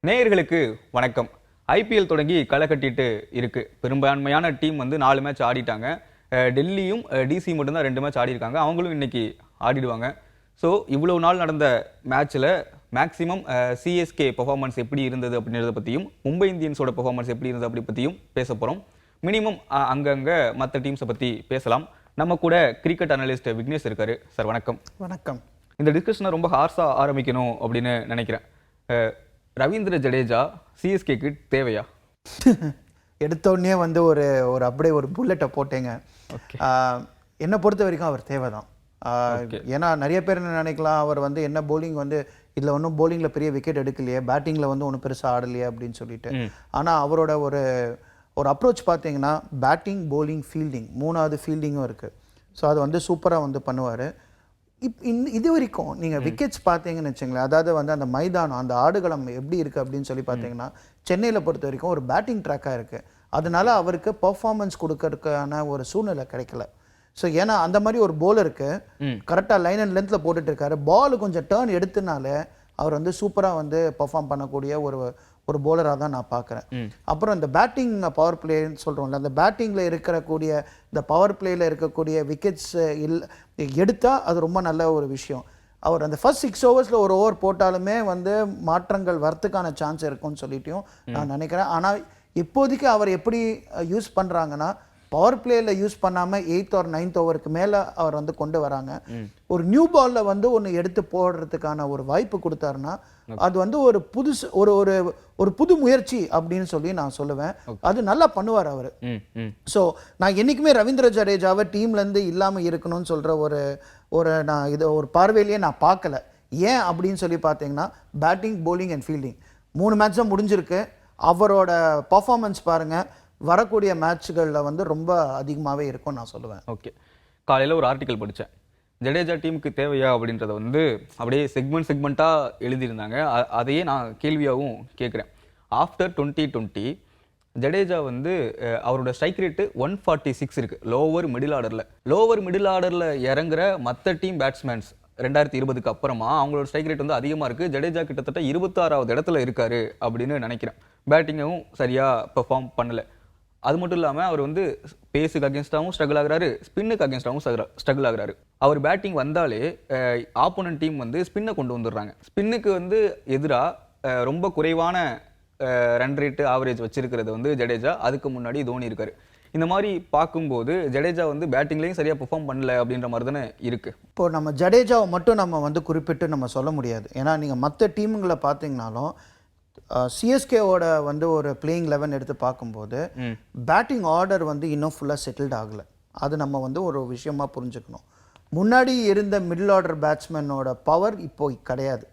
நேயர்களுக்கு வணக்கம். ஐபிஎல் தொடங்கி களை கட்டிட்டு இருக்கு. பெரும்பான்மையான டீம் வந்து 4 மேட்ச் ஆடிட்டாங்க. டெல்லியும் டிசி மட்டும்தான் 2 மேட்ச் ஆடி இருக்காங்க. அவங்களும் இன்னைக்கு ஆடிடுவாங்க. ஸோ இவ்வளவு நாள் நடந்த மேட்ச்ல மேக்ஸிமம் சிஎஸ்கே பெர்ஃபார்மன்ஸ் எப்படி இருந்தது அப்படின்றத பற்றியும், மும்பை இந்தியன்ஸோட பெர்ஃபார்மன்ஸ் எப்படி இருந்தது அப்படி பற்றியும் பேச போகிறோம். மினிமம் அங்கங்கே மற்ற டீம்ஸை பற்றி பேசலாம். நம்ம கூட கிரிக்கெட் அனலிஸ்ட் விக்னேஷ் இருக்காரு. சார் வணக்கம். வணக்கம். இந்த டிஸ்கஷனை ரொம்ப ஹார்ஸாக ஆரம்பிக்கணும் அப்படின்னு நினைக்கிறேன். ரவீந்திர ஜடேஜா சிஎஸ்கேக்கு தேவையா? எடுத்தோடனே வந்து ஒரு அப்படியே ஒரு புல்லட்டை போட்டேங்க. என்னை பொறுத்த வரைக்கும் அவர் தேவைதான். ஏன்னா நிறைய பேர் என்ன நினைக்கலாம், அவர் வந்து என்ன போலிங் வந்து இதில் ஒன்றும் போலிங்கில் பெரிய விக்கெட் எடுக்கலையே, பேட்டிங்கில் வந்து ஒன்றும் பெருசாக ஆடலையே அப்படின்னு சொல்லிட்டு. ஆனால் அவரோட ஒரு அப்ரோச் பார்த்தீங்கன்னா பேட்டிங், போலிங், ஃபீல்டிங், 3வது ஃபீல்டிங்கும் இருக்குது. ஸோ அது வந்து சூப்பராக வந்து பண்ணுவார். இது வரைக்கும் நீங்கள் விக்கெட்ஸ் பார்த்தீங்கன்னு வச்சுங்களேன், அதாவது வந்து அந்த மைதானம், அந்த ஆடுகளம் எப்படி இருக்குது அப்படின்னு சொல்லி பார்த்தீங்கன்னா, சென்னையில் பொறுத்த வரைக்கும் ஒரு பேட்டிங் ட்ராக்காக இருக்குது. அதனால அவருக்கு பர்ஃபார்மன்ஸ் கொடுக்கறதுக்கான ஒரு சூழ்நிலை கிடைக்கல. ஸோ ஏன்னா அந்த மாதிரி ஒரு போலருக்கு கரெக்டாக லைன் அண்ட் லென்த்தில் போட்டுட்டு இருக்காரு. பால் கொஞ்சம் டேர்ன் எடுத்தனால அவர் வந்து சூப்பராக வந்து பர்ஃபார்ம் பண்ணக்கூடிய ஒரு போலராக தான் நான் பார்க்குறேன். அப்புறம் இந்த பேட்டிங் பவர் பிளேன்னு சொல்கிறோம்ல, அந்த பேட்டிங்கில் இருக்கக்கூடிய இந்த பவர் பிளேயில் இருக்கக்கூடிய விக்கெட்ஸ் எடுத்தால் அது ரொம்ப நல்ல ஒரு விஷயம். அவர் அந்த ஃபர்ஸ்ட் 6 ஓவர்ஸில் ஒரு ஓவர் போட்டாலுமே வந்து மாற்றங்கள் வரத்துக்கான சான்ஸ் இருக்கும்னு சொல்லிட்டையும் நான் நினைக்கிறேன். ஆனால் இப்போதைக்கு அவர் எப்படி யூஸ் பண்ணுறாங்கன்னா, பவர் பிளேயில் யூஸ் பண்ணாமல் 8th or 9th ஓவருக்கு மேலே அவர் வந்து கொண்டு வராங்க. ஒரு நியூ பாலில் வந்து ஒன்று எடுத்து போடுறதுக்கான ஒரு வாய்ப்பு கொடுத்தாருன்னா அது வந்து ஒரு புதுசு ஒரு புது முயற்சி அப்படின்னு சொல்லி நான் சொல்லுவேன். அது நல்லா பண்ணுவார் அவர். ஸோ நான் என்றைக்குமே ரவீந்திர ஜடேஜாவை டீம்லேருந்து இல்லாமல் இருக்கணும்னு சொல்கிற நான் இதை ஒரு பார்வையிலேயே நான் பார்க்கல. ஏன் அப்படின்னு சொல்லி பார்த்தீங்கன்னா, batting, polling and fielding 3 match தான் முடிஞ்சிருக்கு. அவரோட பர்ஃபார்மன்ஸ் பாருங்கள், வரக்கூடிய மேட்ச்களில் வந்து ரொம்ப அதிகமாகவே இருக்கும் நான் சொல்லுவேன். ஓகே, காலையில் ஒரு ஆர்டிக்கல் படித்தேன். ஜடேஜா டீமுக்கு தேவையா அப்படின்றத வந்து அப்படியே செக்மெண்ட்டாக எழுதியிருந்தாங்க. அதையே நான் கேள்வியாகவும் கேட்குறேன். ஆஃப்டர் 2020 ஜடேஜா வந்து அவரோட ஸ்ட்ரைக் ரேட்டு 146 இருக்குது லோவர் மிடில் ஆர்டரில் இறங்குற மற்ற டீம் பேட்ஸ்மேன்ஸ் 2020க்கு அப்புறமா அவங்களோட ஸ்ட்ரைக் ரேட் வந்து அதிகமாக இருக்குது. ஜடேஜா கிட்டத்தட்ட 26வது இடத்துல இருக்காரு அப்படின்னு நினைக்கிறேன். பேட்டிங்கும் சரியாக பெர்ஃபார்ம் பண்ணலை. அது மட்டும் இல்லாமல் அவர் வந்து பேஸுக்கு அகேன்ஸ்டாகவும் ஸ்ட்ரகிள் ஆகுறாரு, ஸ்பின்னுக்கு அகேன்ஸ்டாகவும் ஸ்ட்ரகிள் ஆகுறாரு. அவர் பேட்டிங் வந்தாலே ஆப்போனன்ட் டீம் வந்து ஸ்பின்னை கொண்டு வந்துடுறாங்க. ஸ்பின்னுக்கு வந்து எதிராக ரொம்ப குறைவான ரன் ரேட்டு ஆவரேஜ் வச்சிருக்கிறது வந்து ஜடேஜா. அதுக்கு முன்னாடி தோனி இருக்காரு. இந்த மாதிரி பார்க்கும்போது ஜடேஜா வந்து பேட்டிங்லேயும் சரியாக பெர்ஃபார்ம் பண்ணல அப்படின்ற மாதிரி தானே இருக்குது. இப்போது நம்ம ஜடேஜாவை மட்டும் நம்ம வந்து குறிப்பிட்டு நம்ம சொல்ல முடியாது. ஏன்னா நீங்கள் மற்ற டீமுங்களை பார்த்தீங்கன்னாலும் சிஎஸ்கேவோட வந்து ஒரு பிளேயிங் 11 எடுத்து பார்க்கும்போது பேட்டிங் ஆர்டர் வந்து இன்னும் ஃபுல்லாக செட்டில்ட் ஆகலை. அது நம்ம வந்து ஒரு விஷயமா புரிஞ்சுக்கணும். முன்னாடி இருந்த மிடில் ஆர்டர் பேட்ஸ்மேனோட பவர் இப்போ கிடையாது.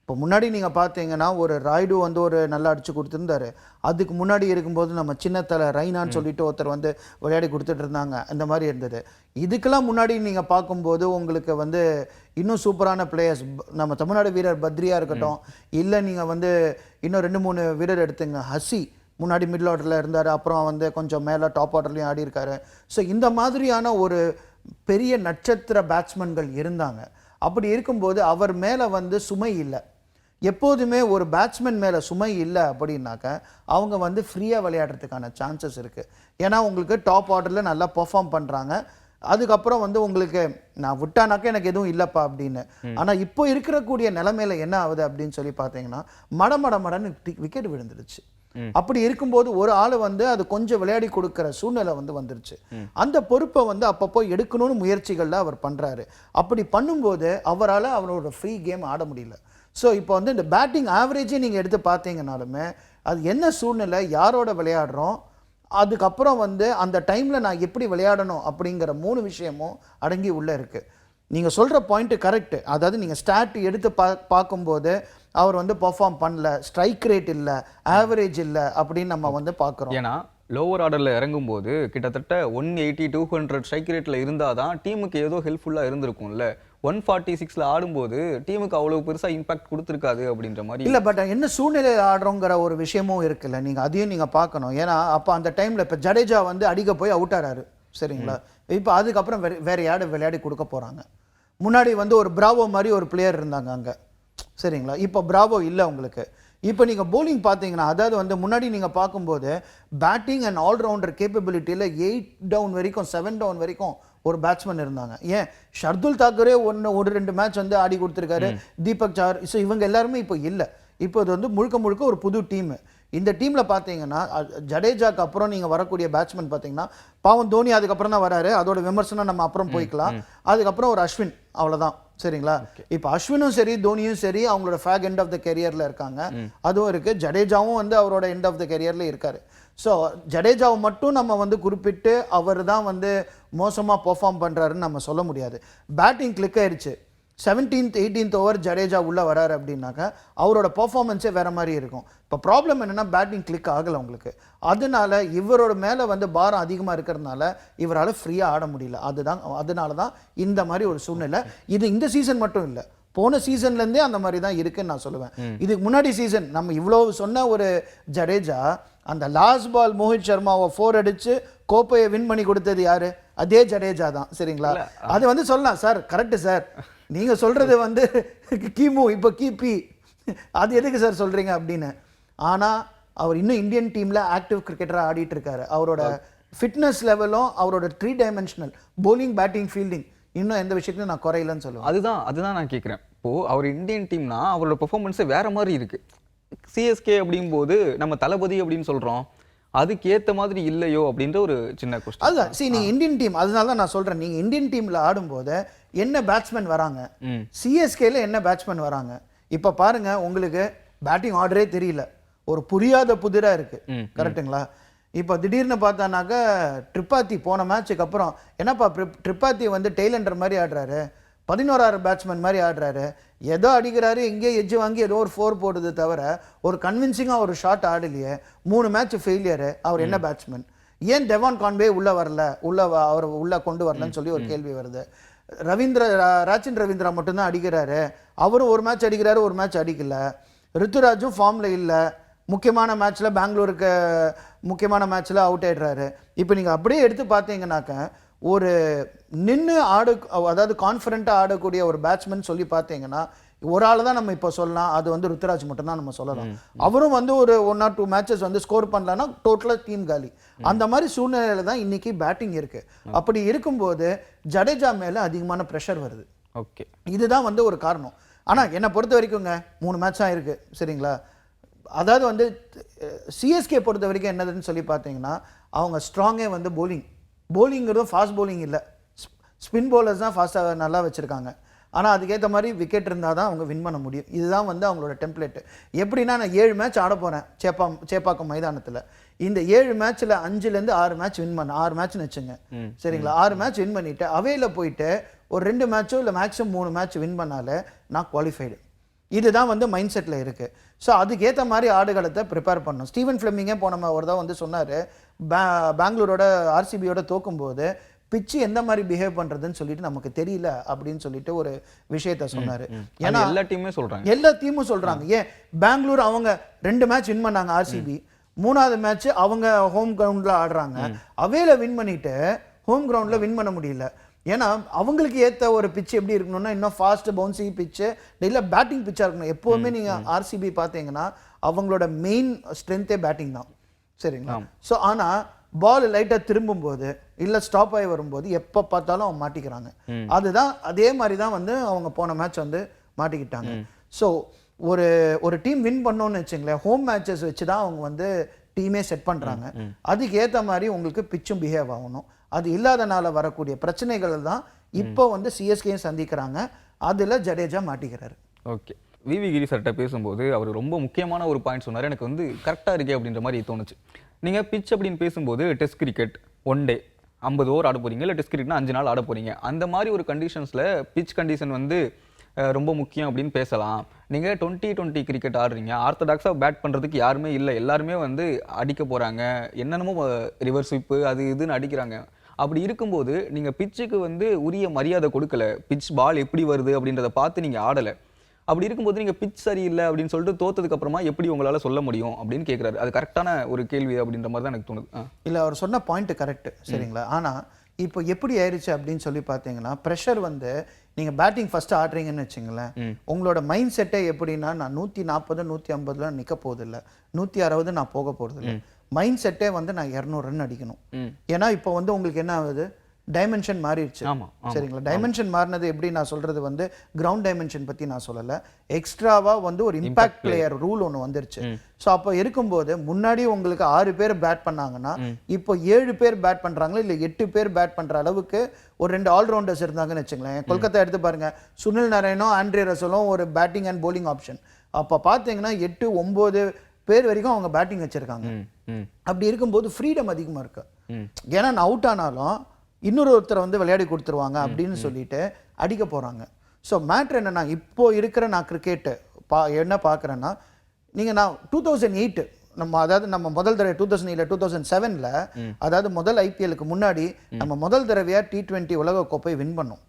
இப்போ முன்னாடி நீங்கள் பார்த்தீங்கன்னா ஒரு ராய்டு வந்து ஒரு நல்லா அடித்து கொடுத்துருந்தாரு. அதுக்கு முன்னாடி இருக்கும்போது நம்ம சின்னத்தலை ரைனான்னு சொல்லிட்டு ஒருத்தர் வந்து விளையாடி கொடுத்துட்டு இருந்தாங்க. இந்த மாதிரி இருந்தது. இதுக்கெல்லாம் முன்னாடி நீங்கள் பார்க்கும்போது உங்களுக்கு வந்து இன்னும் சூப்பரான பிளேயர்ஸ், நம்ம தமிழ்நாடு வீரர் பத்ரியா இருக்கட்டும், இல்லை நீங்கள் வந்து இன்னும் 2-3 வீரர் எடுத்துங்க. ஹசி முன்னாடி மிடில் ஆர்டரில் இருந்தார், அப்புறம் வந்து கொஞ்சம் மேலே டாப் ஆர்டர்லையும் ஆடி இருக்காரு. ஸோ இந்த மாதிரியான ஒரு பெரிய நட்சத்திர பேட்ஸ்மேன்கள் இருந்தாங்க. அப்படி இருக்கும்போது அவர் மேலே வந்து சுமை இல்லை. எப்போதுமே ஒரு பேட்ஸ்மேன் மேலே சுமை இல்லை அப்படின்னாக்க அவங்க வந்து ஃப்ரீயாக விளையாடுறதுக்கான சான்சஸ் இருக்குது. ஏன்னா உங்களுக்கு டாப் ஆர்டரில் நல்லா பெர்ஃபார்ம் பண்ணுறாங்க. அதுக்கப்புறம் வந்து உங்களுக்கு நான் விட்டானாக்கா எனக்கு எதுவும் இல்லைப்பா அப்படின்னு. ஆனால் இப்போ இருக்கக்கூடிய நிலைமையில என்ன ஆகுது அப்படின்னு சொல்லி பார்த்தீங்கன்னா, மடன்னு விக்கெட் விழுந்துருச்சு. அப்படி இருக்கும்போது ஒரு ஆள் வந்து அது கொஞ்சம் விளையாடி கொடுக்குற சூழ்நிலை வந்து வந்துருச்சு. அந்த பொறுப்பை வந்து அப்பப்போ எடுக்கணும்னு முயற்சிகளில் அவர் பண்ணுறாரு. அப்படி பண்ணும்போது அவரால் அவரோட ஃப்ரீ கேம் ஆட முடியல. ஸோ இப்போ வந்து இந்த பேட்டிங் ஆவரேஜே நீங்கள் எடுத்து பார்த்தீங்கனாலுமே அது என்ன சூழ்நிலை, யாரோட விளையாடுறோம், அதுக்கப்புறம் வந்து அந்த டைமில் நான் எப்படி விளையாடணும் அப்படிங்கிற 3 விஷயமும் அடங்கி உள்ளே இருக்குது. நீங்கள் சொல்கிற பாயிண்ட்டு கரெக்டு. அதாவது நீங்கள் ஸ்டாட் எடுத்து பார்க்கும்போது அவர் வந்து பர்ஃபார்ம் பண்ணல, ஸ்ட்ரைக் ரேட் இல்லை, ஆவரேஜ் இல்லை அப்படின்னு நம்ம வந்து பார்க்குறோம். ஏன்னா லோவர் ஆர்டரில் இறங்கும்போது கிட்டத்தட்ட 180-200 ஸ்ட்ரைக் ரேட்டில் இருந்தால் தான் டீமுக்கு ஏதோ ஹெல்ப்ஃபுல்லாக இருந்திருக்கும்ல. 146ல் ஆடும்போது டீமுக்கு அவ்வளோ பெருசாக இம்பாக்ட் கொடுத்துருக்காது அப்படின்ற மாதிரி இல்லை. பட் என்ன சூழ்நிலையில் ஆடுறோங்கிற ஒரு விஷயமும் இருக்குல்ல, நீங்கள் அதையும் நீங்கள் பார்க்கணும். ஏன்னா அப்போ அந்த டைமில் இப்போ ஜடேஜா வந்து அடிக்க போய் அவுட் ஆறாரு, சரிங்களா? இப்போ அதுக்கப்புறம் வேறு யாரும் விளையாடி கொடுக்க போகிறாங்க. முன்னாடி வந்து ஒரு பிராவோ மாதிரி ஒரு பிளேயர் இருந்தாங்க அங்கே, சரிங்களா? இப்போ பிராவோ இல்லை உங்களுக்கு. இப்போ நீங்கள் bowling பார்த்தீங்கன்னா அதாவது வந்து முன்னாடி நீங்கள் பார்க்கும்போது பேட்டிங் அண்ட் ஆல்ரவுண்டர் கேப்பபிலிட்டியில் 8 டவுன் வரைக்கும் 7 டவுன் வரைக்கும் ஒரு பேட்ஸ்மேன் இருந்தாங்க. ஏன் ஷர்துல் தாக்கூரே ஒரு 2 மேட்ச் வந்து ஆடி கொடுத்துருக்காரு, தீபக் சார். ஸோ இவங்க எல்லாருமே இப்போ இல்லை. இப்போ இது வந்து முழுக்க முழுக்க ஒரு புது டீம். இந்த டீமில் பார்த்தீங்கன்னா ஜடேஜாக்கு அப்புறம் நீங்கள் வரக்கூடிய பேட்ஸ்மேன் பார்த்தீங்கன்னா பாவம் தோனி அதுக்கப்புறம் தான் வராரு, அதோட விமர்சனம் நம்ம அப்புறம் போய்க்கலாம். அதுக்கப்புறம் ஒரு அஸ்வின், அவ்வளோதான். சரிங்களா? இப்போ அஸ்வினும் சரி தோனியும் சரி அவங்களோட ஃபேக் எண்ட் ஆஃப் த கெரியரில் இருக்காங்க. அதுவும் இருக்குது. ஜடேஜாவும் வந்து அவரோட எண்ட் ஆஃப் த கெரியரில் இருக்காரு. ஸோ ஜடேஜாவை மட்டும் நம்ம வந்து குறிப்பிட்டு அவர் தான் வந்து மோசமாக பெர்ஃபார்ம் பண்ணுறாருன்னு நம்ம சொல்ல முடியாது. பேட்டிங் கிளிக் ஆயிடுச்சு. 17th 18th ஓவர் ஜடேஜா உள்ளே வராரு அப்படின்னாக்கா அவரோட பெர்ஃபார்மன்ஸே வேறு மாதிரி இருக்கும். இப்போ ப்ராப்ளம் என்னென்னா பேட்டிங் கிளிக் ஆகலை உங்களுக்கு. அதனால இவரோட மேலே வந்து பாரம் அதிகமாக இருக்கிறதுனால இவரால் ஃப்ரீயாக ஆட முடியல. அதனால தான் இந்த மாதிரி ஒரு சூழ்நிலை. இது இந்த சீசன் மட்டும் இல்லை, போன சீசன்லேருந்தே அந்த மாதிரி தான் இருக்குன்னு நான் சொல்லுவேன். இதுக்கு முன்னாடி சீசன் நம்ம இவ்வளோ சொன்ன ஒரு ஜடேஜா அந்த லாஸ்ட் பால் மோஹித் சர்மாவை 4 அடித்து கோப்பையை வின் பண்ணி கொடுத்தது யாரு? அதே ஜடேஜா தான். சரிங்களா? அது வந்து சொல்லலாம் சார், கரெக்டு சார், நீங்கள் சொல்கிறது வந்து கிமு இப்போ கிபி, அது எதுக்கு சார் சொல்கிறீங்க அப்படின்னு. ஆனால் அவர் இன்னும் இந்தியன் டீமில் ஆக்டிவ் கிரிக்கெட்டராக ஆடிட்டு இருக்காரு. அவரோட ஃபிட்னஸ் லெவலும் அவரோட 3 டைமென்ஷனல் bowling பேட்டிங் ஃபீல்டிங் இன்னும் எந்த விஷயத்தையும் நான் குறையிலன்னு சொல்லுவேன். அதுதான் நான் கேட்குறேன். இப்போது அவர் இந்தியன் டீம்னா அவரோட பெர்ஃபார்மன்ஸே வேறு மாதிரி இருக்குது. சிஎஸ்கே அப்படிங்கும்போது நம்ம தளபதி அப்படின்னு சொல்கிறோம், அதுக்கு ஏற்ற மாதிரி இல்லையோ அப்படின்ற ஒரு சின்ன கொஸ்டின். அதுதான். சரி, நீங்கள் இந்தியன் டீம், அதனால தான் நான் சொல்கிறேன், நீங்கள் இந்தியன் டீமில் ஆடும்போது என்ன பேட்ஸ்மேன் வராங்க, சிஎஸ்கேல என்ன பேட்ஸ்மேன் வராங்க. இப்போ பாருங்க, உங்களுக்கு பேட்டிங் ஆர்டரே தெரியல, ஒரு புரியாத புதிராக இருக்குது. கரெக்டுங்களா? இப்போ திடீர்னு பார்த்தானாக்கா ட்ரிப்பாத்தி போன மேட்சுக்கு அப்புறம் என்னப்பா ட்ரிப்பாத்தி வந்து டெய்லண்டர் மாதிரி ஆடுறாரு, 11ஆவது பேட்ஸ்மேன் மாதிரி ஆடுறாரு, ஏதோ அடிக்கிறாரு, எங்கேயோ எஜ்ஜு வாங்கி ஏதோ ஒரு 4 போடுது தவிர ஒரு கன்வின்சிங்காக ஒரு ஷாட் ஆடலையே. 3 மேட்ச் ஃபெயிலியரு. அவர் என்ன பேட்ஸ்மேன்? ஏன் டெவான் கான்வே உள்ளே வரல, அவர் உள்ளே கொண்டு வரலன்னு சொல்லி ஒரு கேள்வி வருது. ராச்சின் ரவீந்திரா மட்டும்தான் அடிக்கிறாரு, அவரும் ஒரு மேட்ச் அடிக்கிறாரு, ஒரு மேட்ச் அடிக்கல. ருத்துராஜும் ஃபார்மில் இல்லை, முக்கியமான மேட்ச்சில் பெங்களூருக்கு முக்கியமான மேட்ச்சில் அவுட் ஆயிடுறாரு. இப்போ நீங்கள் அப்படியே எடுத்து பார்த்தீங்கன்னாக்க ஒரு நின்று அதாவது கான்ஃபிடென்ட்டாக ஆடக்கூடிய ஒரு பேட்ஸ்மேன் சொல்லி பார்த்தீங்கன்னா ஒரு ஆள் தான் நம்ம இப்போ சொல்லலாம், அது வந்து ருத்துராஜ் மட்டும்தான் நம்ம சொல்லலாம். அவரும் வந்து ஒரு 1 or 2 மேட்சஸ் வந்து ஸ்கோர் பண்ணலன்னா டோட்டலாக டீம் காலி. அந்த மாதிரி சூழ்நிலையில தான் இன்னைக்கு பேட்டிங் இருக்கு. அப்படி இருக்கும்போது ஜடேஜா மேலே அதிகமான ப்ரெஷர் வருது. ஓகே, இதுதான் வந்து ஒரு காரணம். ஆனால் என்னை பொறுத்த வரைக்குங்க 3 மேட்ச் தான் இருக்குது. சரிங்களா? அதாவது வந்து சிஎஸ்கே பொறுத்த வரைக்கும் என்னதுன்னு சொல்லி பார்த்தீங்கன்னா அவங்க ஸ்ட்ராங்கே வந்து போலிங்கிறதும் ஃபாஸ்ட் போலிங் இல்லை, ஸ்பின் பவுலர்ஸ் தான் ஃபாஸ்ட்டாக நல்லா வச்சுருக்காங்க. ஆனால் அதுக்கேற்ற மாதிரி விக்கெட் இருந்தால் தான் அவங்க வின் பண்ண முடியும். இதுதான் வந்து அவங்களோட டெம்ப்ளேட்டு. எப்படின்னா நான் 7 மேட்ச் ஆட போகிறேன் சேப்பாக்கம் மைதானத்தில். இந்த 7 மேட்ச்சில் 5லேருந்து 6 மேட்ச் வின் பண்ண 6 மேட்ச்னு வச்சுங்க. சரிங்களா? 6 மேட்ச் வின் பண்ணிவிட்டு அவையில் போயிட்டு ஒரு 2 மேட்சோ இல்லை மேக்ஸிமம் 3 மேட்ச் வின் பண்ணாலே நான் குவாலிஃபைடு. இதுதான் வந்து மைண்ட் செட்டில் இருக்குது. ஸோ அதுக்கேற்ற மாதிரி ஆடுகளத்தை ப்ரிப்பேர் பண்ணணும். ஸ்டீவன் ஃப்ளெமிங்கே போன ஒரு தான் வந்து சொன்னார், பெங்களூரோட ஆர்சிபியோட தோக்கும்போது பிச்சு எந்த மாதிரி பிஹேவ் பண்ணுறதுன்னு சொல்லிட்டு நமக்கு தெரியல அப்படின்னு சொல்லிட்டு ஒரு விஷயத்த சொன்னார். ஏன்னா எல்லா டீமும் சொல்கிறாங்க. ஏன் பெங்களூர் அவங்க 2 மேட்ச் வின் பண்ணாங்க ஆர்சிபி, 3வது மேட்ச் அவங்க ஹோம் கிரவுண்டில் ஆடுறாங்க, அவையில் வின் பண்ணிவிட்டு ஹோம் கிரவுண்டில் வின் பண்ண முடியல. ஏன்னா அவங்களுக்கு ஏற்ற ஒரு பிச்சு எப்படி இருக்கணும்னா இன்னும் ஃபாஸ்ட் பவுன்சி பிச்சு இல்லை பேட்டிங் பிச்சாக இருக்கணும். எப்போவுமே நீங்கள் ஆர்சிபி பார்த்தீங்கன்னா அவங்களோட மெயின் ஸ்ட்ரென்த்தே பேட்டிங் தான். சரிங்களா? ஸோ ஆனால் பால் லைட்டாக திரும்பும்போது இல்லை ஸ்டாப் ஆகி வரும்போது எப்போ பார்த்தாலும் அவங்க மாட்டிக்கிறாங்க. அதுதான் அதே மாதிரி தான் வந்து அவங்க போன மேட்ச் வந்து மாட்டிக்கிட்டாங்க. ஸோ ஒரு டீம் வின் பண்ணோன்னு வச்சுங்களேன், ஹோம் மேட்சஸ் வச்சு தான் அவங்க வந்து டீமே செட் பண்ணுறாங்க. அதுக்கு ஏற்ற மாதிரி உங்களுக்கு பிச்சும் பிஹேவ் ஆகணும். அது இல்லாதனால வரக்கூடிய பிரச்சனைகள் தான் இப்போ வந்து சிஎஸ்கேயும் சந்திக்கிறாங்க. அதில் ஜடேஜா மாட்டிக்கிறாரு. ஓகே, விவி கிரி சார்கிட்ட பேசும்போது அவர் ரொம்ப முக்கியமான ஒரு பாயிண்ட் சொன்னார், எனக்கு வந்து கரெக்டாக இருக்கே அப்படின்ற மாதிரி தோணுச்சு. நீங்கள் பிச் அப்படின்னு பேசும்போது டெஸ்ட் கிரிக்கெட் 1 டே 50 ஓவர் ஆட போகிறீங்க, இல்லை டெஸ்ட் கிரிக்கெட்னா 5 நாள் ஆட போகிறீங்க. அந்த மாதிரி ஒரு கண்டிஷன்ஸில் பிச் கண்டிஷன் வந்து ரொம்ப முக்கியம் அப்படின்னு பேசலாம். நீங்கள் 2020 கிரிக்கெட் ஆடுறீங்க, ஆர்த்தடாக்ஸாக பேட் பண்ணுறதுக்கு யாருமே இல்லை, எல்லாருமே வந்து அடிக்க போகிறாங்க, என்னென்னமோ ரிவர்ஸ் ஸ்வீப்பு அது இதுன்னு அடிக்கிறாங்க. அப்படி இருக்கும்போது நீங்கள் பிச்சுக்கு வந்து உரிய மரியாதை கொடுக்கல, பிச் பால் எப்படி வருது அப்படின்றத பார்த்து நீங்கள் ஆடலை. அப்படி இருக்கும்போது நீங்கள் பிச் சரியில்லை அப்படின்னு சொல்லிட்டு தோத்ததுக்கு அப்புறமா எப்படி உங்களால் சொல்ல முடியும் அப்படின்னு கேட்குறாரு. அது கரெக்டான ஒரு கேள்வி அப்படின்ற மாதிரி தான் எனக்கு தோணுது. இல்லை, அவர் சொன்ன பாயிண்ட் கரெக்ட். சரிங்களா? ஆனால் இப்போ எப்படி ஆயிடுச்சு அப்படின்னு சொல்லி பார்த்தீங்கன்னா ப்ரெஷர் வந்து நீங்கள் பேட்டிங் ஃபர்ஸ்ட் ஆடுறீங்கன்னு வச்சுங்களேன், உங்களோட மைண்ட் செட்டே எப்படின்னா நான் 140 150 நிற்க போதில்லை, 160 நான் போக போகிறதில்ல. மைண்ட் செட்டே வந்து நான் 200 ரன் அடிக்கணும். ஏன்னா இப்போ வந்து உங்களுக்கு என்ன ஆகுது, டைமென்ஷன் மாறிடுச்சு. சரிங்களா? டைமென்ஷன் மாறினது எப்படி நான் சொல்றது வந்து கிரவுண்ட் டைமென்ஷன் பத்தி நான் சொல்லல, எக்ஸ்ட்ராவா வந்து ஒரு இம்பாக்ட் பிளேயர் ரூல் ஒன்று வந்துருச்சு. ஸோ அப்போ இருக்கும்போது முன்னாடி உங்களுக்கு 6 பேர் பேட் பண்ணாங்கன்னா இப்போ 7 பேர் பேட் பண்றாங்களா இல்லை 8 பேர் பேட் பண்ற அளவுக்கு ஒரு 2 ஆல்ரவுண்டர்ஸ் இருந்தாங்கன்னு வச்சுங்களேன். கொல்கத்தா எடுத்து பாருங்க, சுனில் நரேனும் ஆண்ட்ரே ரசலும் ஒரு பேட்டிங் அண்ட் bowling ஆப்ஷன். அப்போ பார்த்தீங்கன்னா 8 9 பேர் வரைக்கும் அவங்க பேட்டிங் வச்சிருக்காங்க. அப்படி இருக்கும்போது ஃப்ரீடம் அதிகமா இருக்கு. ஏன்னா நான் அவுட் ஆனாலும் இன்னொருத்தரை வந்து விளையாடி கொடுத்துருவாங்க அப்படின்னு சொல்லிட்டு அடிக்க போறாங்க. ஸோ மேட்ரு என்னன்னா, இப்போ இருக்கிற நான் கிரிக்கெட்டு என்ன பார்க்குறேன்னா, நான் 2008 அதாவது நம்ம முதல் தடவை 2008 2007ல் அதாவது முதல் ஐபிஎலுக்கு முன்னாடி நம்ம முதல் தடவையா T20 உலக கோப்பை வின் பண்ணோம்.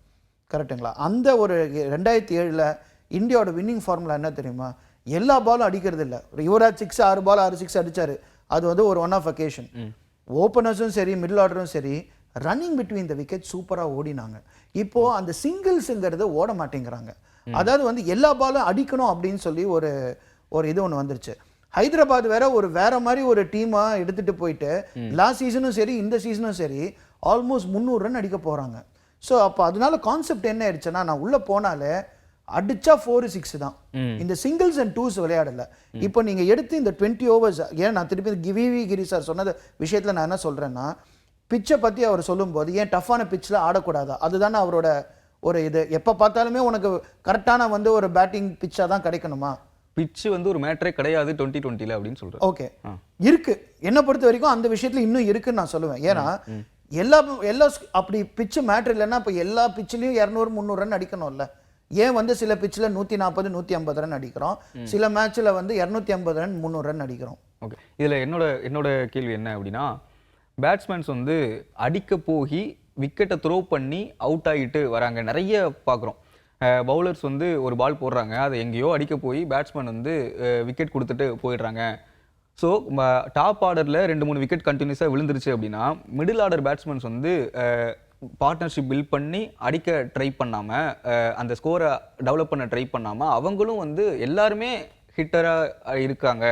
கரெக்டுங்களா? அந்த ஒரு 2007ல் இந்தியாவோட வின்னிங் ஃபார்முலா என்ன தெரியுமா? எல்லா பாலும் அடிக்கிறது இல்லை. யுவராஜ் 6 பால் 6 6 அடிச்சாரு. அது வந்து ஒரு ஒன் ஆஃப் அக்கேஷன். ஓப்பனர்ஸும் சரி மிடில் ஆர்டரும் சரி ரன்னிங் பிட்வீன் த விக்கெட் சூப்பராக ஓடினாங்க. இப்போ அந்த சிங்கிள்ஸுங்கிறது ஓட மாட்டேங்கிறாங்க. அதாவது வந்து எல்லா பாலும் அடிக்கணும் அப்படின்னு சொல்லி ஒரு இது ஒன்று வந்துருச்சு. ஹைதராபாத் வேற மாதிரி ஒரு டீமா எடுத்துட்டு போயிட்டு லாஸ்ட் சீசனும் சரி இந்த சீசனும் சரி ஆல்மோஸ்ட் 300 ரன் அடிக்க போறாங்க. ஸோ அப்போ அதனால கான்செப்ட் என்ன ஆயிடுச்சுன்னா, நான் உள்ள போனாலே அடிச்சா 4-6 தான். இந்த சிங்கிள்ஸ் அண்ட் டூஸ் விளையாடல. இப்போ நீங்க எடுத்து இந்த 20 ஓவர்ஸ், ஏன் நான் திருப்பி கிவி கிரி சார் சொன்னது விஷயத்துல நான் என்ன சொல்றேன்னா, பிச்சை பற்றி அவர் சொல்லும்போது ஏன் டஃப்பான பிச்சில் ஆடக்கூடாதா, அதுதானே அவரோட ஒரு இது. எப்போ பார்த்தாலுமே உனக்கு கரெக்டான வந்து ஒரு பேட்டிங் பிச்சாக தான் கிடைக்கணுமா? பிச்சு வந்து ஒரு மேட்டரே கிடையாது 2020ல அப்படின்னு சொல்கிறேன். ஓகே, இருக்கு. என்னை பொறுத்த வரைக்கும் அந்த விஷயத்தில் இன்னும் இருக்குன்னு நான் சொல்லுவேன். ஏன்னா எல்லா அப்படி பிச்சு மேட்ரு இல்லைன்னா இப்போ எல்லா பிச்சிலையும் 200 300 ரன் அடிக்கணும்ல. ஏன் வந்து சில பிச்சில் 140 150 ரன் அடிக்கிறோம், சில மேட்ச்சில் வந்து 250 ரன் 300 ரன் அடிக்கிறோம். ஓகே, இதில் என்னோட கேள்வி என்ன அப்படின்னா, பேட்ஸ்மேன்ஸ் வந்து அடிக்க போகி விக்கெட்டை த்ரோ பண்ணி அவுட் ஆகிட்டு வராங்க நிறைய பார்க்குறோம். பவுலர்ஸ் வந்து ஒரு பால் போடுறாங்க, அதை எங்கேயோ அடிக்க போய் பேட்ஸ்மேன் வந்து விக்கெட் கொடுத்துட்டு போயிடுறாங்க. ஸோ டாப் ஆர்டரில் 2-3 விக்கெட் கண்டினியூஸாக விழுந்துருச்சு அப்படின்னா, மிடில் ஆர்டர் பேட்ஸ்மேன்ஸ் வந்து பார்ட்னர்ஷிப் பில்ட் பண்ணி அடிக்க ட்ரை பண்ணாமல், அந்த ஸ்கோரை டெவலப் பண்ண ட்ரை பண்ணாமல், அவங்களும் வந்து எல்லாருமே ஹிட்டராக இருக்காங்க.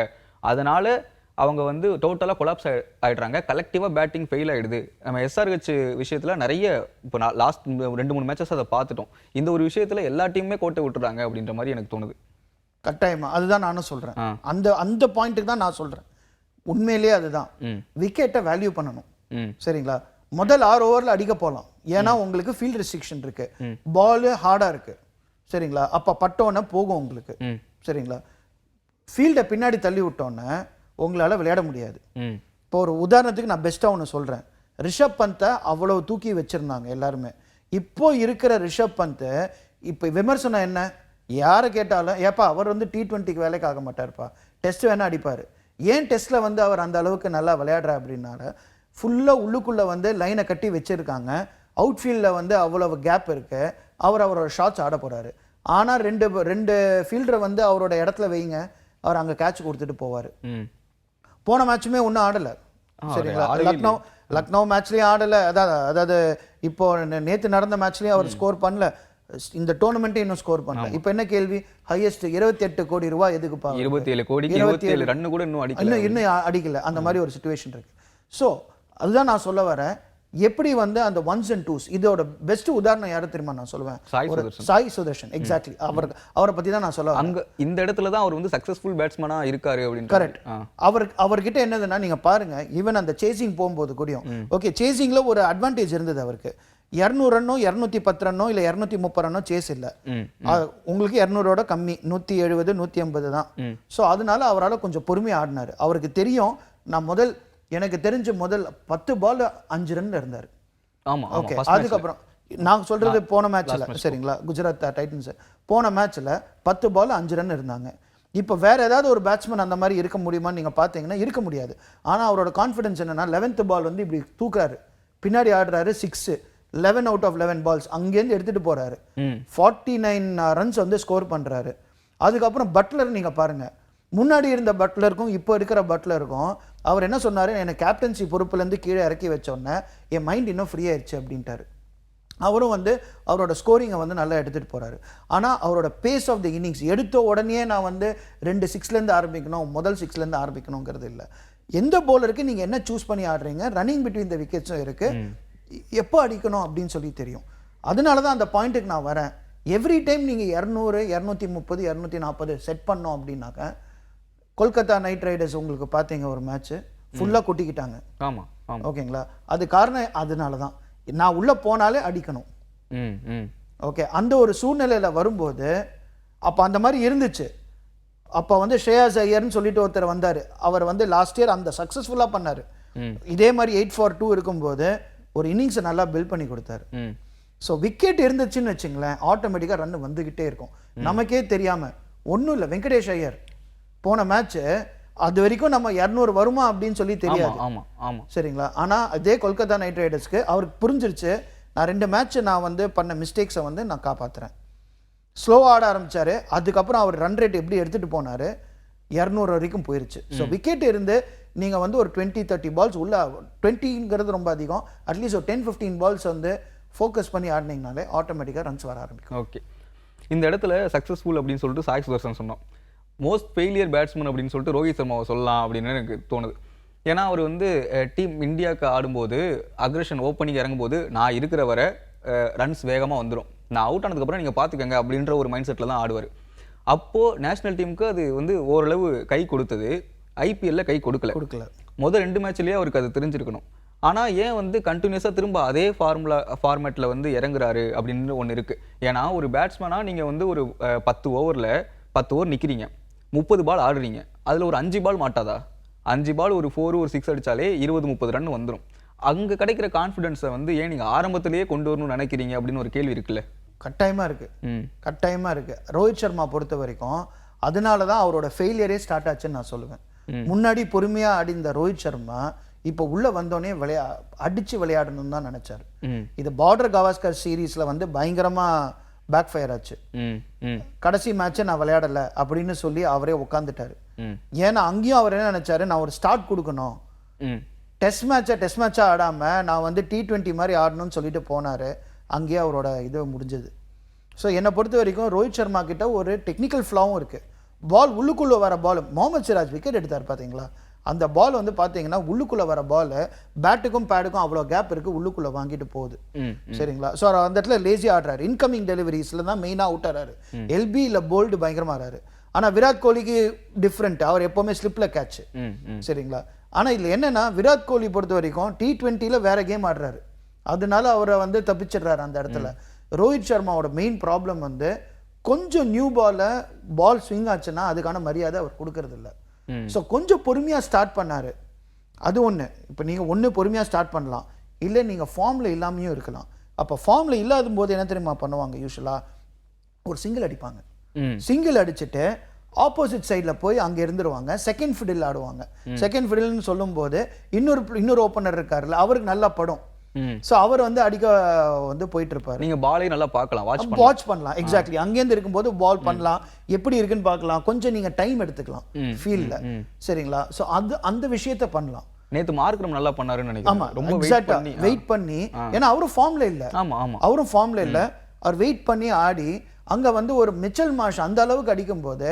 அதனால் அவங்க வந்து டோட்டலாக கொலாப்ஸ் ஆகிடுறாங்க. கலெக்டிவாக பேட்டிங் ஃபெயில் ஆகிடுது. நம்ம SRH விஷயத்தில் நிறைய இப்போ நான் லாஸ்ட் 2-3 மேட்சஸ் அதை பார்த்துட்டோம். இந்த ஒரு விஷயத்தில் எல்லா டீமுமே கோட்டை விட்டுறாங்க அப்படின்ற மாதிரி எனக்கு தோணுது. கட்டாயமா அதுதான் நானும் சொல்கிறேன். அந்த பாயிண்ட்டுக்கு தான் நான் சொல்கிறேன். உண்மையிலேயே அதுதான் விக்கெட்டை வேல்யூ பண்ணணும். சரிங்களா? முதல் 6 ஓவரில் அடிக்க போகலாம், ஏன்னா உங்களுக்கு ஃபீல்ட் ரெஸ்ட்ரிக்ஷன் இருக்கு, பால் ஹார்டாக இருக்கு. சரிங்களா? அப்போ பட்டோன்னே போகும் உங்களுக்கு. சரிங்களா? ஃபீல்டை பின்னாடி தள்ளி விட்டோன்னே உங்களால் விளையாட முடியாது. இப்போ ஒரு உதாரணத்துக்கு நான் பெஸ்ட்டாக ஒன்று சொல்கிறேன். ரிஷப் பந்தை அவ்வளோ தூக்கி வச்சுருந்தாங்க எல்லாருமே. இப்போ இருக்கிற ரிஷப் பந்தை இப்போ விமர்சனம் என்ன? யாரை கேட்டாலும் ஏப்பா அவர் வந்து T20க்கு வேலைக்கு ஆக மாட்டார்ப்பா, டெஸ்ட் வேணால் அடிப்பார். ஏன் டெஸ்ட்டில் வந்து அவர் அந்த அளவுக்கு நல்லா விளையாடுறா அப்படின்னால, ஃபுல்லாக உள்ளுக்குள்ளே வந்து லைனை கட்டி வச்சுருக்காங்க. அவுட் ஃபீல்டில் வந்து அவ்வளவு கேப் இருக்கு. அவரோட ஷாட்ஸ் ஆட போகிறாரு. ஆனால் ரெண்டு ஃபீல்டரை வந்து அவரோட இடத்துல வைங்க, அவர் அங்கே கேட்ச் கொடுத்துட்டு போவார். போன மேட்சுமே ஒன்றும் ஆடலை. சரிங்களா? லக்னோ மேட்ச்லேயும் ஆடலை. அதாவது இப்போ நேற்று நடந்த மேட்ச்லேயும் அவர் ஸ்கோர் பண்ணல. இந்த டோர்னமெண்ட்டே இன்னும் ஸ்கோர் பண்ணல. இப்போ என்ன கேள்வி? ஹையஸ்ட் 28 கோடி ரூபாய் எதுக்குப்பா? 27 கோடி 27 ரன் கூட இன்னும் அடிக்கல. அந்த மாதிரி ஒரு சிச்சுவேஷன் இருக்கு. ஸோ அதுதான் நான் சொல்ல வரேன். எப்படி வந்து அந்த ஒன்ஸ் அண்ட் டூஸ், இதோட பெஸ்ட் உதாரணம் யாரை தெரியுமா நான் சொல்லுவேன்? சாய் சுதர்ஷன். எக்ஸாக்ட்லி. அவரை பத்தி தான் நான் சொல்லுவேன். அங்க இந்த இடத்துல தான் அவர் வந்து சக்சஸ்ஃபுல் பேட்ஸ்மேனா இருக்காரு அப்படின்னு. கரெக்ட். அவர்கிட்ட என்னதுன்னா, நீங்க பாருங்க, ஈவன் அந்த சேசிங் போகும்போது கூடயும் ஓகே, சேசிங்ல ஒரு அட்வான்டேஜ் இருந்தது அவருக்கு. 200 ரன்னோ 210 ரன்னோ இல்ல 230 ரன்னோ சேஸ் இல்ல. உங்களுக்கு 200ஓட கம்மி, 170 180 தான். ஸோ அதனால அவரால் கொஞ்சம் பொறுமையாக ஆடினாரு. அவருக்கு தெரியும், நான் எனக்கு தெரிஞ்ச முதல் 10 பால் 5 ரன் இருந்தார். ஆமா. ஓகே, அதுக்கப்புறம் நான் சொல்றது போன மேட்ச்ல. சரிங்களா? குஜராத் டைட்டன்ஸ் போன மேட்ச்ல 10 பால் 5 ரன் இருந்தாங்க. இப்போ வேற ஏதாவது ஒரு பேட்ஸ்மேன் அந்த மாதிரி இருக்க முடியுமான்னு நீங்க பாத்தீங்கன்னா இருக்க முடியாது. ஆனா அவரோட கான்ஃபிடன்ஸ் என்னன்னா, 11th பால் வந்து இப்படி தூக்குறாரு, பின்னாடி ஆடுறாரு, 6 11 அவுட் ஆஃப் 11 பால்ஸ் அங்கேருந்து எடுத்துட்டு போறாரு. 49 ரன்ஸ் வந்து ஸ்கோர் பண்றாரு. அதுக்கப்புறம் பட்லர் நீங்க பாருங்க, முன்னாடி இருந்த பட்லருக்கும் இப்போ இருக்கிற பட்லருக்கும் அவர் என்ன சொன்னார், என்னை கேப்டன்சி பொறுப்புலேருந்து கீழே இறக்கி வச்சோன்னே என் மைண்ட் இன்னும் ஃப்ரீ ஆயிடுச்சு அப்படின்ட்டாரு. அவரும் வந்து அவரோட ஸ்கோரிங்கை வந்து நல்லா எடுத்துகிட்டு போகிறாரு. ஆனால் அவரோட பேஸ் ஆஃப் தி இன்னிங்ஸ் எடுத்த உடனே நான் வந்து 2 6லேருந்து ஆரம்பிக்கணும், முதல் 6லேருந்து ஆரம்பிக்கணுங்கிறது இல்லை. எந்த பவுலருக்கு நீங்கள் என்ன சூஸ் பண்ணி ஆடுறீங்க, ரன்னிங் பிட்வீன் த விக்கெட்ஸும் இருக்குது, எப்போ அடிக்கணும் அப்படின்னு சொல்லி தெரியும். அதனால தான் அந்த பாயிண்ட்டுக்கு நான் வரேன். எவ்ரி டைம் நீங்கள் 200 230 240 செட் பண்ணோம் அப்படின்னாக்க, கொல்கத்தா நைட் ரைடர்ஸ் உங்களுக்கு பார்த்தீங்க ஒரு மேட்ச்சு ஃபுல்லாக கொட்டிக்கிட்டாங்க. ஆமாம் ஆமாம் ஓகேங்களா. அது காரணம் அதனால தான் நான் உள்ளே போனாலே அடிக்கணும். ஓகே, அந்த ஒரு சூழ்நிலையில் வரும்போது அப்போ அந்த மாதிரி இருந்துச்சு. அப்போ வந்து ஷ்ரேயாஸ் ஐயர்னு சொல்லிட்டு ஒருத்தர் வந்தார். அவர் வந்து லாஸ்ட் இயர் அந்த சக்ஸஸ்ஃபுல்லாக பண்ணார். இதே மாதிரி 8 for 2 இருக்கும்போது ஒரு இன்னிங்ஸை நல்லா பில்ட் பண்ணி கொடுத்தாரு. ஸோ விக்கெட் இருந்துச்சுன்னு வச்சுங்களேன், ஆட்டோமேட்டிக்காக ரன் வந்துக்கிட்டே இருக்கும் நமக்கே தெரியாமல். ஒன்றும் இல்லை, வெங்கடேஷ் ஐயர் போன மேட்ச்சு அது வரைக்கும் நம்ம 200 வருமா அப்படின்னு சொல்லி தெரியாது. சரிங்களா. ஆனால் அதே கொல்கத்தா நைட் ரைடர்ஸ்க்கு அவருக்கு புரிஞ்சிருச்சு, நான் 2 மேட்ச் நான் வந்து பண்ண மிஸ்டேக்ஸை வந்து நான் காப்பாற்றுறேன். ஸ்லோவாக ஆட ஆரம்பித்தார். அதுக்கப்புறம் அவர் ரன் ரேட் எப்படி எடுத்துகிட்டு போனார், 200 வரைக்கும் போயிருச்சு. ஸோ விக்கெட் இருந்து நீங்கள் வந்து ஒரு 20-30 பால்ஸ் உள்ள 20ங்கிறது ரொம்ப அதிகம், அட்லீஸ்ட் ஒரு 10-15 பால்ஸ் வந்து ஃபோக்கஸ் பண்ணி ஆடினீங்கனாலே ஆட்டோமேட்டிக்காக ரன்ஸ் வர ஆரம்பிக்கும். ஓகே, இந்த இடத்துல சக்ஸஸ்ஃபுல் அப்படின்னு சொல்லிட்டு சாய் சுதர்சன் சொன்னோம். மோஸ்ட் ஃபெயிலியர் பேட்ஸ்மேன் அப்படின்னு சொல்லிட்டு ரோஹித் சர்மாவை சொல்லலாம் அப்படின்னு எனக்கு தோணுது. ஏன்னா அவர் வந்து டீம் இந்தியாவுக்கு ஆடும்போது அக்ரஷன் ஓப்பனிங் இறங்கும்போது நான் இருக்கிற வரை ரன்ஸ் வேகமாக வந்துடும், நான் அவுட் ஆனதுக்கப்புறம் நீங்கள் பார்த்துக்கங்க அப்படின்ற ஒரு மைண்ட் செட்டில் தான் ஆடுவார். அப்போது நேஷனல் டீமுக்கு அது வந்து ஓரளவு கை கொடுத்தது, ஐபிஎல்லில் கை கொடுக்கல. முதல் 2 மேட்ச்லேயே அவருக்கு அது தெரிஞ்சிருக்கணும். ஆனால் ஏன் வந்து கண்டினியூஸாக திரும்ப அதே ஃபார்மேட்டில் வந்து இறங்குறாரு அப்படின்னு ஒன்று இருக்குது. ஏன்னா ஒரு பேட்ஸ்மேனாக நீங்கள் வந்து ஒரு 10 ஓவரில் 10 ஓவர் நிற்கிறீங்க, 30 பால் ஆடுறீங்க, அதில் ஒரு 5 பால் மாட்டாதா? 5 பால் ஒரு 4 ஒரு 6 அடித்தாலே 20-30 ரன் வந்துடும். அங்கே கிடைக்கிற கான்ஃபிடென்ஸை வந்து ஏன் நீங்கள் ஆரம்பத்திலேயே கொண்டு வரணும்னு நினைக்கிறீங்க அப்படின்னு ஒரு கேள்வி இருக்குல்ல. கட்டாயமாக இருக்குது. ரோஹித் சர்மா பொறுத்த வரைக்கும் அதனால தான் அவரோட ஃபெயிலியரே ஸ்டார்ட் ஆச்சுன்னு நான் சொல்லுவேன். முன்னாடி பொறுமையாக ஆடிந்த ரோஹித் சர்மா இப்போ உள்ள வந்தோடனே அடிச்சு விளையாடணும்னு தான் நினைச்சாரு. இது பார்டர் கவாஸ்கர் சீரீஸ்ல வந்து பயங்கரமா பேக் ஃபயர் ஆச்சு. கடைசி மேட்சை நான் விளையாடல அப்படின்னு சொல்லி அவரே உட்காந்துட்டாரு. ஏன்னா அங்கேயும் அவர் என்ன நினைச்சாரு, நான் ஒரு ஸ்டார்ட் கொடுக்கணும், டெஸ்ட் மேட்சா ஆடாம நான் வந்து T20 மாதிரி ஆடணும்னு சொல்லிட்டு போனாரு. அங்கேயே அவரோட இது முடிஞ்சது. ஸோ என்னை பொறுத்த வரைக்கும் ரோஹித் சர்மா கிட்ட ஒரு டெக்னிக்கல் ஃப்ளாவும் இருக்கு. பால் உள்ளுக்குள்ள வர பால், முகமது சிராஜ் விக்கெட் எடுத்தார் பார்த்தீங்களா, அந்த பால் வந்து பார்த்தீங்கன்னா உள்ளுக்குள்ளே வர பால் பேட்டுக்கும் பேடுக்கும் அவ்வளோ கேப் இருக்குது, உள்ளுக்குள்ளே வாங்கிட்டு போகுது. சரிங்களா. ஸோ அந்த இடத்துல லேசி ஆடுறாரு. இன்கமிங் டெலிவரிஸில் தான் மெயினாக அவுட் ஆறாரு. எல்பி இல்லை போல்டு பயங்கரமாக ஆறாரு. ஆனால் விராட் கோலிக்கு டிஃப்ரெண்ட், அவர் எப்போவுமே ஸ்லிப்பில் கேட்ச். சரிங்களா. ஆனால் இதில் என்னென்னா விராட் கோலி பொறுத்த வரைக்கும் T20ல வேற கேம் ஆடுறாரு, அதனால அவரை வந்து தப்பிச்சிடுறாரு அந்த இடத்துல. ரோஹித் சர்மாவோட மெயின் ப்ராப்ளம் வந்து கொஞ்சம் நியூ பால் ஸ்விங் ஆச்சுன்னா அதுக்கான மரியாதை அவர் கொடுக்கறது இல்லை. ஸோ கொஞ்சம் பொறுமையாக ஸ்டார்ட் பண்ணார், அது ஒன்று. இப்போ நீங்கள் ஒன்று பொறுமையாக ஸ்டார்ட் பண்ணலாம், இல்லை நீங்கள் ஃபார்மில் இல்லாமையும் இருக்கலாம். அப்போ ஃபார்மில் இல்லாத போது என்ன தெரியுமா பண்ணுவாங்க, யூஸ்வலாக ஒரு சிங்கிள் அடிப்பாங்க. சிங்கிள் அடிச்சுட்டு ஆப்போசிட் சைடில் போய் அங்கே இருந்துருவாங்க, செகண்ட் ஃபிடில் ஆடுவாங்க. செகண்ட் ஃபிடில்னு சொல்லும்போது இன்னொரு ஓப்பனர் இருக்காருல்ல, அவருக்கு நல்லா படும். ஸோ அவர் வந்து அடிக்க வந்து போயிட்டு இருப்பாரு. நீங்க பாலையும் நல்லா பார்க்கலாம், வாட்ச் பண்ணலாம். எக்ஸாக்ட்லி, அங்கேருந்து இருக்கும்போது பால் பண்ணலாம், எப்படி இருக்குன்னு பார்க்கலாம், கொஞ்சம் நீங்க டைம் எடுத்துக்கலாம் ஃபீல்ட்ல. சரிங்களா. ஸோ அந்த விஷயத்த பண்ணலாம். நேத்து மார்க்ரம் நல்லா பண்ணாருன்னு நினைக்கிறேன். ஆமா, ரொம்ப வெயிட் பண்ணி, ஏன்னா அவரும் ஃபார்ம்ல இல்ல. அவரும் ஃபார்ம்ல இல்ல, அவர் வெயிட் பண்ணி ஆடி அங்க வந்து ஒரு மிச்சல் மார்ஷ் அந்த அளவுக்கு அடிக்கும் போது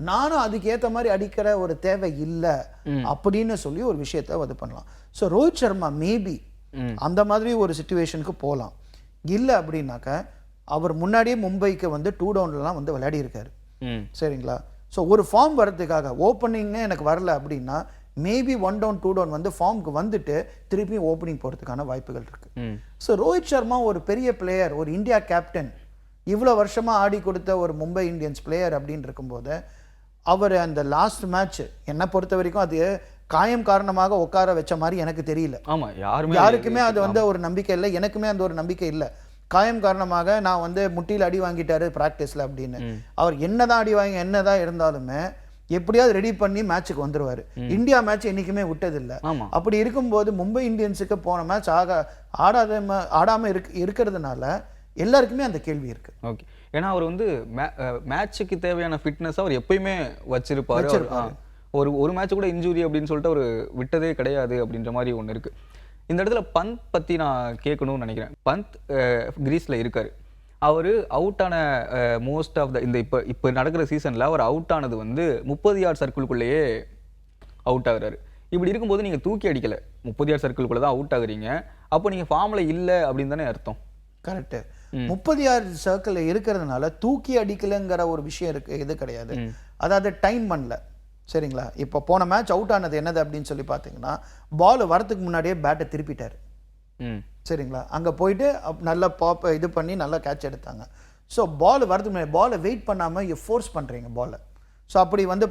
நானும் அதுக்கு ஏத்த மாதிரி அடிக்கிற ஒரு தேவை இல்லை அப்படின்னு சொல்லி ஒரு விஷயத்த இது பண்ணலாம். ஸோ ரோஹித் சர்மா மேபி அந்த மாதிரி ஒரு சிச்சுவேஷனுக்கு போகலாம். இல்லை அப்படின்னாக்க அவர் முன்னாடியே மும்பைக்கு வந்து 2 டவுன்லாம் வந்து விளையாடி இருக்காரு. சரிங்களா. ஸோ ஒரு ஃபார்ம் வரதுக்காக ஓப்பனிங்னே எனக்கு வரல அப்படின்னா மேபி 1 டவுன் 2 டவுன் வந்து ஃபார்முக்கு வந்துட்டு திருப்பி ஓப்பனிங் போகிறதுக்கான வாய்ப்புகள் இருக்கு. ஸோ ரோஹித் சர்மா ஒரு பெரிய பிளேயர், ஒரு இந்தியா கேப்டன், இவ்வளோ வருஷமாக ஆடி கொடுத்த ஒரு மும்பை இந்தியன்ஸ் பிளேயர் அப்படின்னு இருக்கும்போது அவர் அந்த லாஸ்ட் மேட்ச் என்னை பொறுத்த வரைக்கும் அது காயம் காரணமாக உட்கார வச்ச மாதிரி எனக்கு தெரியல. யாருக்குமே அது வந்து ஒரு நம்பிக்கை இல்லை, எனக்குமே அந்த ஒரு நம்பிக்கை இல்லை. காயம் காரணமாக நான் வந்து முட்டியில் அடி வாங்கிட்டாரு ப்ராக்டிஸில் அப்படின்னு. அவர் என்னதான் அடி வாங்கி என்னதான் இருந்தாலுமே எப்படியாவது ரெடி பண்ணி மேட்சுக்கு வந்துருவாரு. இந்தியா மேட்ச் என்னைக்குமே விட்டதில்லை. அப்படி இருக்கும்போது மும்பை இந்தியன்ஸுக்கு போன மேட்ச் ஆடாம இருக்கிறதுனால எல்லாருக்குமே அந்த கேள்வி இருக்கு. ஓகே, ஏன்னா அவர் வந்து மேட்சுக்கு தேவையான ஃபிட்னஸ் அவர் எப்பயுமே வச்சிருப்பாரு. ஒரு ஒரு மேட்ச் கூட இன்ஜுரி அப்படின்னு சொல்லிட்டு அவர் விட்டதே கிடையாது அப்படின்ற மாதிரி ஒன்று இருக்கு. இந்த இடத்துல பந்த் பற்றி நான் கேட்கணும்னு நினைக்கிறேன். பந்த் கிரீஸில் இருக்காரு. அவர் அவுட் ஆன மோஸ்ட் ஆஃப் த இந்த இப்போ நடக்கிற சீசனில் அவர் அவுட் ஆனது வந்து 30 யார்ட் சர்க்கிள்குள்ளேயே அவுட் ஆகுறாரு. இப்படி இருக்கும்போது நீங்கள் தூக்கி அடிக்கலை, 30 யார்ட் சர்க்கிள்குள்ளே தான் அவுட் ஆகுறீங்க. அப்போ நீங்கள் ஃபார்மில் இல்லை அப்படின்னு தானே அர்த்தம். கரெக்டு. 30 யார்ட் சர்க்கிள் இருக்கிறதுனால தூக்கி அடிக்கலைங்கிற ஒரு விஷயம் இருக்கு, இது கிடையாது. அதாவது டைம் பண்ணல, சரிங்களா? இப்போ போன மேட்ச் அவுட் ஆனது என்னது அப்படின்னு சொல்லி பார்த்தீங்கன்னா, பால் வரதுக்கு முன்னாடியே பேட்டை திருப்பிட்டாரு, சரிங்களா? அங்கே போயிட்டு நல்லா இது பண்ணி நல்லா கேட்ச் எடுத்தாங்க. ஸோ பால் வரதுக்கு முன்னாடி பாலை வெயிட் பண்ணாமல் ஃபோர்ஸ் பண்ணுறீங்க பாலை. ஸோ அப்படி வந்து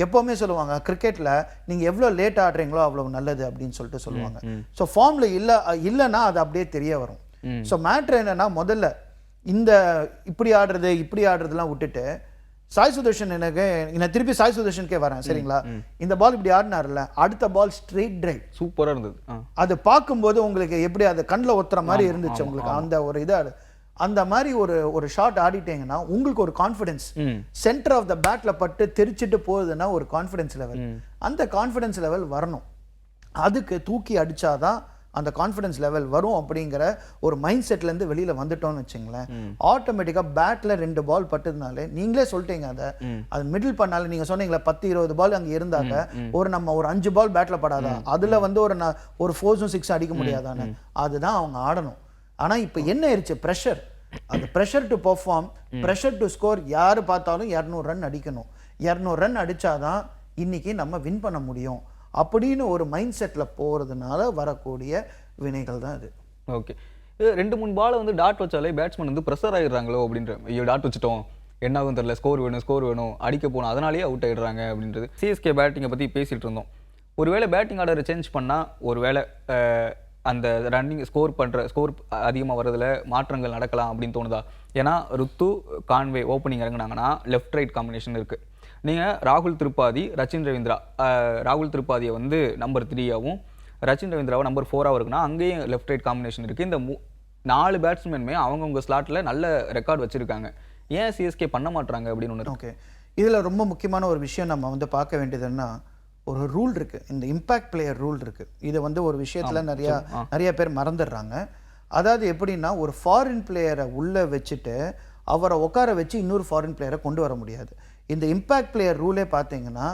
எப்போவுமே சொல்லுவாங்க கிரிக்கெட்டில் நீங்கள் எவ்வளோ லேட் ஆடுறீங்களோ அவ்வளோ நல்லது அப்படின்னு சொல்லிட்டு சொல்லுவாங்க. ஸோ ஃபார்மில் இல்லைன்னா அது அப்படியே தெரிய வரும். ஸோ மேட்ரு என்னன்னா, முதல்ல இந்த இப்படி ஆடுறதுலாம் விட்டுட்டு சாய் சுதர்ஷன் நான் திருப்பி சாய் சுதர்ஷனுக்கே வரேன், சரிங்களா? இந்த பால் இப்படி ஆடினார்ல, அடுத்த பால் ஸ்ட்ரெயிட் டிரைவ் சூப்பராக இருந்தது. அது பார்க்கும்போது உங்களுக்கு எப்படி அது கண்ணில் ஒத்துற மாதிரி இருந்துச்சு உங்களுக்கு. அந்த ஒரு இதாக அந்த மாதிரி ஒரு ஷாட் ஆடிட்டீங்கன்னா உங்களுக்கு ஒரு கான்ஃபிடன்ஸ், சென்டர் ஆஃப் த பேட்ல பட்டு தெரிச்சிட்டு போகுதுன்னா ஒரு கான்ஃபிடன்ஸ் லெவல், அந்த கான்ஃபிடன்ஸ் லெவல் வரணும். அதுக்கு தூக்கி அடிச்சாதான் அந்த கான்ஃபிடன்ஸ் லெவல் வரும் அப்படிங்கிற ஒரு மைண்ட் செட்லேருந்து வெளியில் வந்துட்டோம்னு வச்சுங்களேன், ஆட்டோமேட்டிக்காக பேட்டில் 2 பால் பட்டதுனாலே நீங்களே சொல்லிட்டீங்க. அது மிடில் பண்ணாலே நீங்கள் சொன்னீங்களா 10-20 பால் அங்கே இருந்தாங்க, நம்ம ஒரு 5 பால் பேட்டில் படாதா, அதில் வந்து ஒரு 4 6 அடிக்க முடியாதான்னு, அதுதான் அவங்க ஆடணும். ஆனால் இப்போ என்ன ஆயிடுச்சு, ப்ரெஷர். அந்த pressure to perform, pressure to score. யார் பார்த்தாலும் 200 ரன் அடிக்கணும், 200 ரன் அடித்தாதான் இன்னைக்கு நம்ம வின் பண்ண முடியும் அப்படின்னு ஒரு மைண்ட் செட்டில் போகிறதுனால வரக்கூடிய வினைகள் தான் இது. ஓகே, 2-3 பாலை வந்து டாட் வச்சாலே பேட்ஸ்மேன் வந்து ப்ரெஷர் ஆகிடுறாங்களோ அப்படின்ற, ஐயோ டாட் வச்சுட்டோம் என்ன ஆகும் தெரியல, ஸ்கோர் வேணும் அடிக்க போகணும், அதனாலேயே அவுட் ஆகிடுறாங்க அப்படின்றது. சிஎஸ்கே பேட்டிங்கை பற்றி பேசிகிட்டு இருந்தோம். ஒருவேளை பேட்டிங் ஆர்டரை சேஞ்ச் பண்ணால் ஒருவேளை அந்த ரன்னிங் ஸ்கோர் அதிகமாக வர்றதுல மாற்றங்கள் நடக்கலாம் அப்படின்னு தோணுதா? ஏன்னா ருத்து Conway opening இறங்குனாங்கன்னா left right combination இருக்குது. நீங்கள் ராகுல் திரிபாதி, ரச்சின் ரவீந்திரா, ராகுல் திரிபாதியை வந்து நம்பர் 3ஆகவும் ரச்சின் ரவீந்திராவை நம்பர் 4ஆகவும் இருக்குன்னா அங்கேயும் லெஃப்ட் ரைட் காம்பினேஷன் இருக்குது. இந்த 4 பேட்ஸ்மேனுமே அவங்கவுங்க ஸ்லாட்டில் நல்ல ரெக்கார்ட் வச்சுருக்காங்க. ஏன் சிஎஸ்கே பண்ண மாட்டாங்க அப்படின்னு ஒன்று. ஓகே, இதில் ரொம்ப முக்கியமான ஒரு விஷயம் நம்ம வந்து பார்க்க வேண்டியதுன்னா, ஒரு ரூல் இருக்குது, இந்த இம்பேக்ட் பிளேயர் ரூல் இருக்குது. இது வந்து ஒரு விஷயத்தில் நிறைய பேர் மறந்துடுறாங்க. அதாவது எப்படின்னா, ஒரு ஃபாரின் பிளேயரை உள்ளே வச்சுட்டு அவரை உட்கார வச்சு இன்னொரு ஃபாரின் பிளேயரை கொண்டு வர முடியாது. இந்த இம்பேக்ட் பிளேயர் ரூலே பார்த்தீங்கன்னா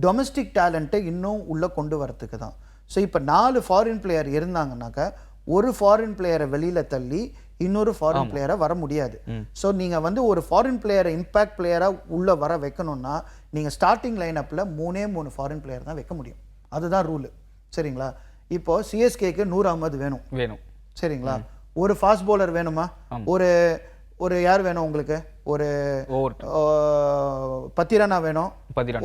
டொமஸ்டிக் டேலண்ட்டை இன்னும் உள்ளே கொண்டு வரத்துக்கு தான். ஸோ இப்போ 4 ஃபாரின் பிளேயர் இருந்தாங்கன்னாக்கா ஒரு ஃபாரின் பிளேயரை வெளியில் தள்ளி இன்னொரு ஃபாரின் பிளேயரை வர முடியாது. ஸோ நீங்கள் வந்து ஒரு ஃபாரின் பிளேயரை இம்பேக்ட் பிளேயராக உள்ளே வர வைக்கணும்னா நீங்கள் ஸ்டார்டிங் லைனப்பில் 3 ஃபாரின் பிளேயர் தான் வைக்க முடியும். அதுதான் ரூலு, சரிங்களா? இப்போ சிஎஸ்கேக்கு நூர் அகமது வேணும், சரிங்களா? ஒரு ஃபாஸ்ட் பவுலர் வேணுமா, ஒரு யார் வேணும் உங்களுக்கு, ஒரு பத்திரானா வேணும்,